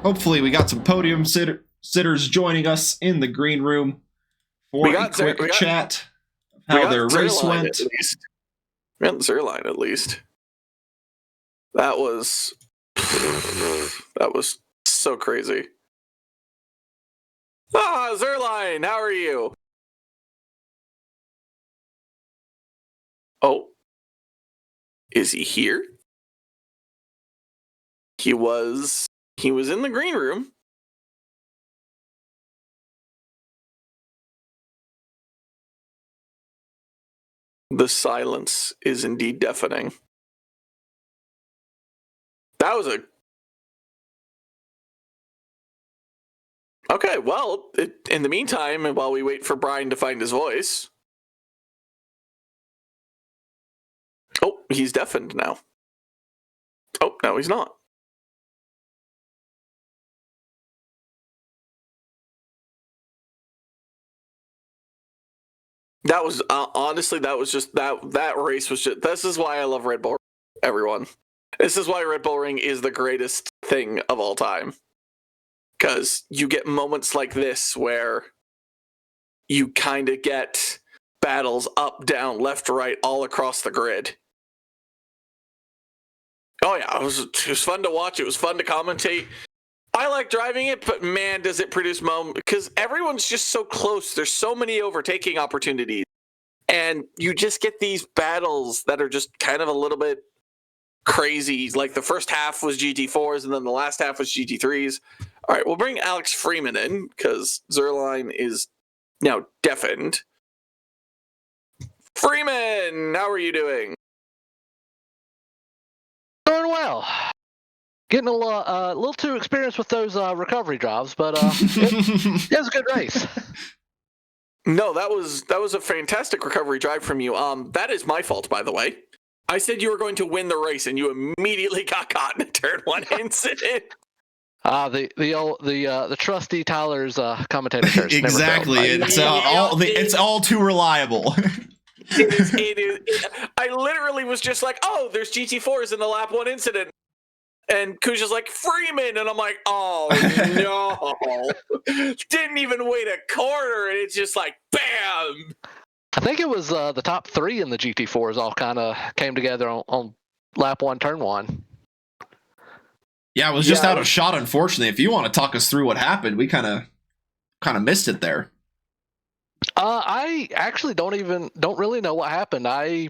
Hopefully we got some podium sitters joining us in the green room for a quick chat of how their race went. We got Zerline at least. That was so crazy. Ah, Zerline, how are you? Oh. Is he here? He was in the green room. The silence is indeed deafening. That was a... Okay, well, in the meantime, and while we wait for Brian to find his voice... Oh, he's deafened now. Oh, no, he's not. That was, honestly, that was just, that race was just... This is why I love Red Bull, everyone. This is why Red Bull Ring is the greatest thing of all time. Because you get moments like this where you kind of get battles up, down, left, right, all across the grid. Oh yeah, it was fun to watch. It was fun to commentate. I like driving it, but man, does it produce moments, because everyone's just so close. There's so many overtaking opportunities, and you just get these battles that are just kind of a little bit crazy. Like the first half was GT4s, and then the last half was GT3s. All right, we'll bring Alex Freeman in, because Zerline is now deafened. Freeman, how are you doing? Doing well. Getting a little too experienced with those recovery drives, but it was a good race. No, that was a fantastic recovery drive from you. That is my fault, by the way. I said you were going to win the race, and you immediately got caught in a turn one incident. The trusty Tyler's commentator shirts. Exactly. It's all too reliable. It is. I literally was just like, oh, there's GT4s in the lap one incident. And Kuja's like, Freeman. And I'm like, oh, no. Didn't even wait a quarter. And it's just like, bam. I think it was the top three in the GT4s all kind of came together on lap one, turn one. Yeah, it was just out of shot, unfortunately. If you want to talk us through what happened, we kind of missed it there. I actually don't really know what happened. I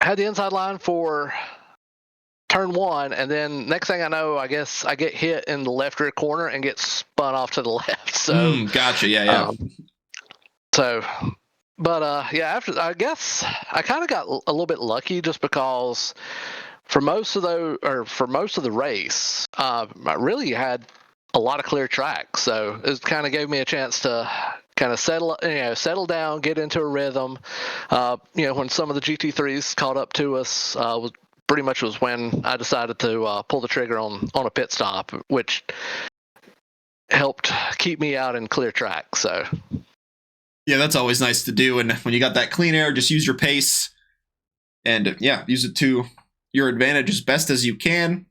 had the inside line for turn one, and then next thing I know, I guess I get hit in the left rear corner and get spun off to the left. So gotcha. Yeah. After, I guess I kind of got a little bit lucky just because for most of the race, I really had a lot of clear tracks. So it kind of gave me a chance to kind of settle down, get into a rhythm. When some of the GT3s caught up to us, was when I decided to pull the trigger on a pit stop, which helped keep me out in clear track. So yeah, that's always nice to do. And when you got that clean air, just use your pace and use it to your advantage as best as you can.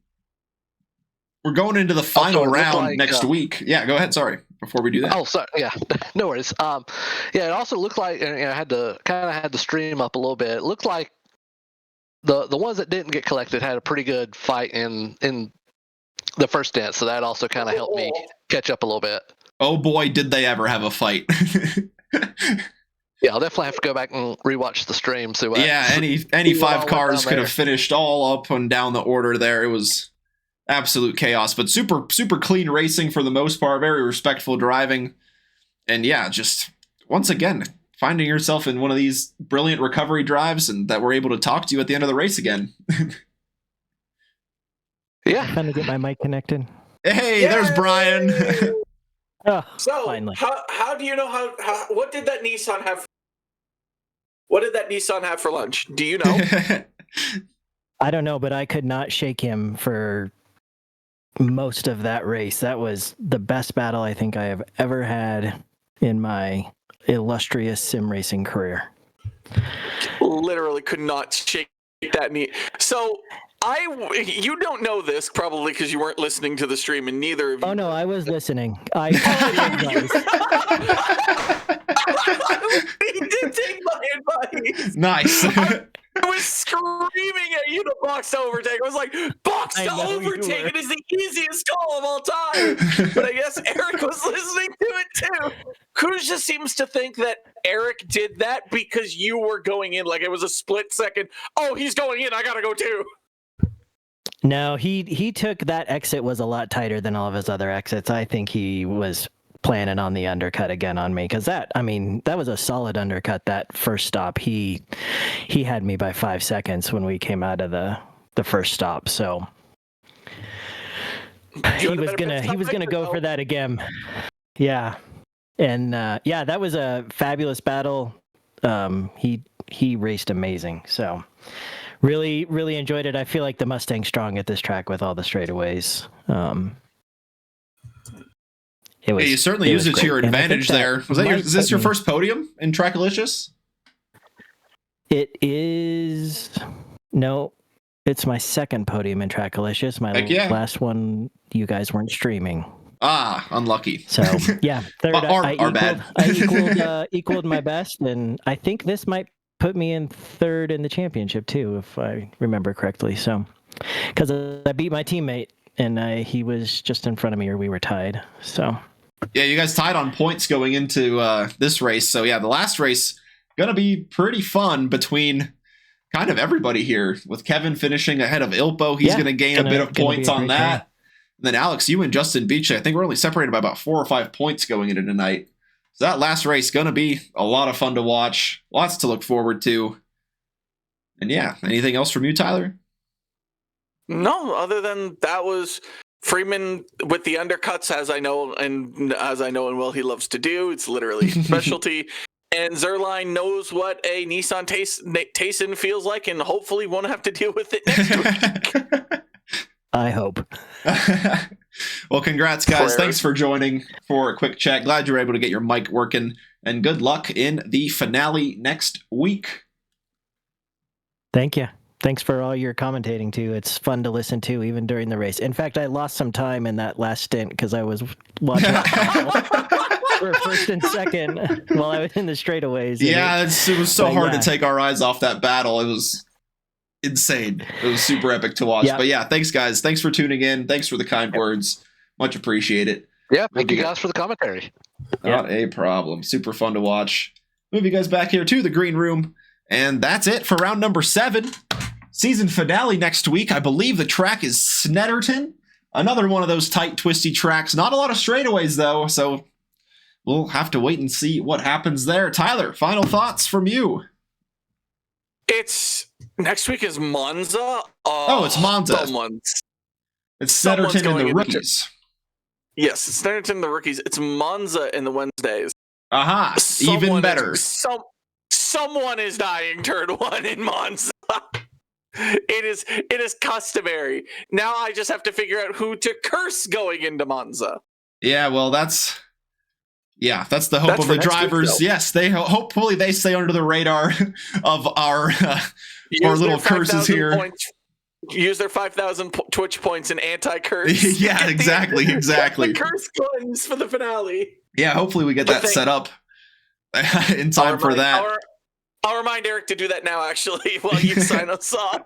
We're going into the final round next week. Yeah, go ahead. Sorry, before we do that. Oh, sorry. Yeah, no worries. It also looked like I had the stream up a little bit. It looked like the ones that didn't get collected had a pretty good fight in the first dance, so that also kind of helped me catch up a little bit. Oh boy, did they ever have a fight! Yeah, I'll definitely have to go back and rewatch the stream. So any five cars could have finished all up and down the order there. It was absolute chaos, but super clean racing for the most part. Very respectful driving, and just once again finding yourself in one of these brilliant recovery drives, and that we're able to talk to you at the end of the race again. Yeah, trying to get my mic connected. Hey, there's Brian. Oh, so finally. How do you know how what did that Nissan have? What did that Nissan have for lunch? Do you know? I don't know, but I could not shake him for most of that race. That was the best battle I think I have ever had in my illustrious sim racing career. Literally could not shake that knee. So you don't know this probably because you weren't listening to the stream, and neither of you. Oh no, I was listening. I He did take my advice. Nice. I was screaming at you to box to overtake. I was like, box to overtake. It is the easiest call of all time. But I guess Eric was listening to it too. Cruz just seems to think that Eric did that because you were going in. Like it was a split second. Oh, he's going in. I got to go too. No, he took that exit was a lot tighter than all of his other exits. I think he was planning on the undercut again on me, because that was a solid undercut. That first stop, he had me by 5 seconds when we came out of the first stop. So he was gonna go for that again. Yeah, and yeah, that was a fabulous battle. He raced amazing. So really enjoyed it. I feel like the Mustang's strong at this track with all the straightaways. You certainly used it to your advantage there. Is this your first podium in Trackalicious? It is. No, it's my second podium in Trackalicious. My last one, you guys weren't streaming. Ah, unlucky. So yeah, third. Our bad. I equaled my best, and I think this might put me in third in the championship too, if I remember correctly. So, because I beat my teammate, and he was just in front of me, or we were tied. So. Yeah, you guys tied on points going into this race. So yeah, the last race gonna be pretty fun between kind of everybody here. With Kevin finishing ahead of Ilpo, he's gonna gain a bit of points on that. And then Alex, you and Justin Beach, I think we're only separated by about 4 or 5 points going into tonight. So that last race gonna be a lot of fun to watch. Lots to look forward to. And yeah, anything else from you, Tyler? No, other than that was Freeman with the undercuts, as I know and Will he loves to do. It's literally specialty. And Zerline knows what a Nissan Taycan feels like, and hopefully won't have to deal with it next week. I hope. Well, congrats, guys. Thanks for joining for a quick chat. Glad you were able to get your mic working, and good luck in the finale next week. Thank you. Thanks for all your commentating, too. It's fun to listen to, even during the race. In fact, I lost some time in that last stint because I was watching for first and second while I was in the straightaways. Yeah, it was so hard to take our eyes off that battle. It was insane. It was super epic to watch. But yeah, thanks, guys. Thanks for tuning in. Thanks for the kind words. Much appreciated. Yeah, thank you guys for the commentary. Not a problem. Super fun to watch. Move you guys back here to the green room. And that's it for round number 7. Season finale next week. I believe the track is Snetterton. Another one of those tight, twisty tracks. Not a lot of straightaways, though, so we'll have to wait and see what happens there. Tyler, final thoughts from you. It's next week is Monza. It's Monza. It's Snetterton and the rookies. Yes, it's Snetterton and the rookies. It's Monza in the Wednesdays. Aha, even better. Someone is dying turn 1 in Monza. It is customary. Now I just have to figure out who to curse going into Monza. Yeah, well, that's the hope of the drivers. Week, yes, hopefully they stay under the radar of our little curses here. Use their 5,000 Twitch points in anti-curse. Yeah, exactly. The curse guns for the finale. Yeah, hopefully we get that set up in time for that. I'll remind Eric to do that now, actually, while you sign us off.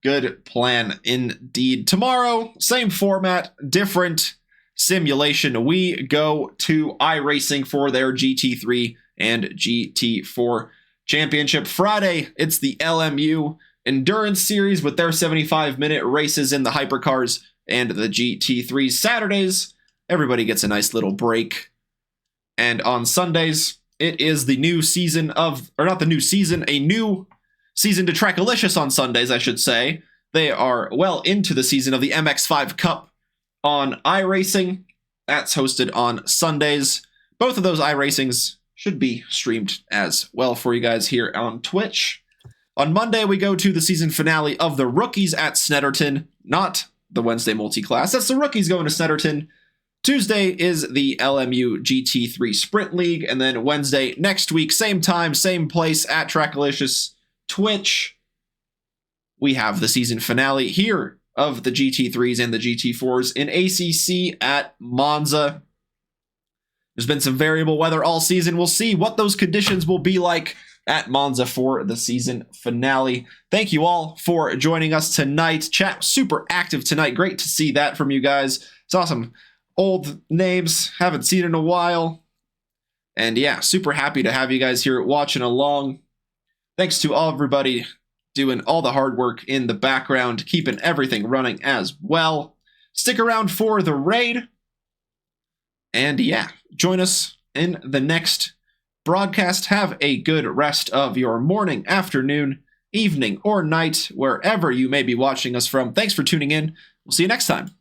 Good plan indeed. Tomorrow, same format, different simulation. We go to iRacing for their GT3 and GT4 championship. Friday, it's the LMU Endurance Series with their 75-minute races in the hypercars and the GT3. Saturdays, everybody gets a nice little break. And on Sundays, it is the new season a new season to Trackalicious on Sundays, I should say. They are well into the season of the MX5 Cup on iRacing. That's hosted on Sundays. Both of those iRacings should be streamed as well for you guys here on Twitch. On Monday, we go to the season finale of the rookies at Snetterton, not the Wednesday Multiclass. That's the rookies going to Snetterton. Tuesday is the LMU GT3 Sprint League, and then Wednesday next week, same time, same place at Trackalicious Twitch. We have the season finale here of the GT3s and the GT4s in ACC at Monza. There's been some variable weather all season. We'll see what those conditions will be like at Monza for the season finale. Thank you all for joining us tonight. Chat super active tonight. Great to see that from you guys. It's awesome. Old names, haven't seen in a while. And yeah, super happy to have you guys here watching along. Thanks to everybody doing all the hard work in the background, keeping everything running as well. Stick around for the raid. And yeah, join us in the next broadcast. Have a good rest of your morning, afternoon, evening, or night, wherever you may be watching us from. Thanks for tuning in. We'll see you next time.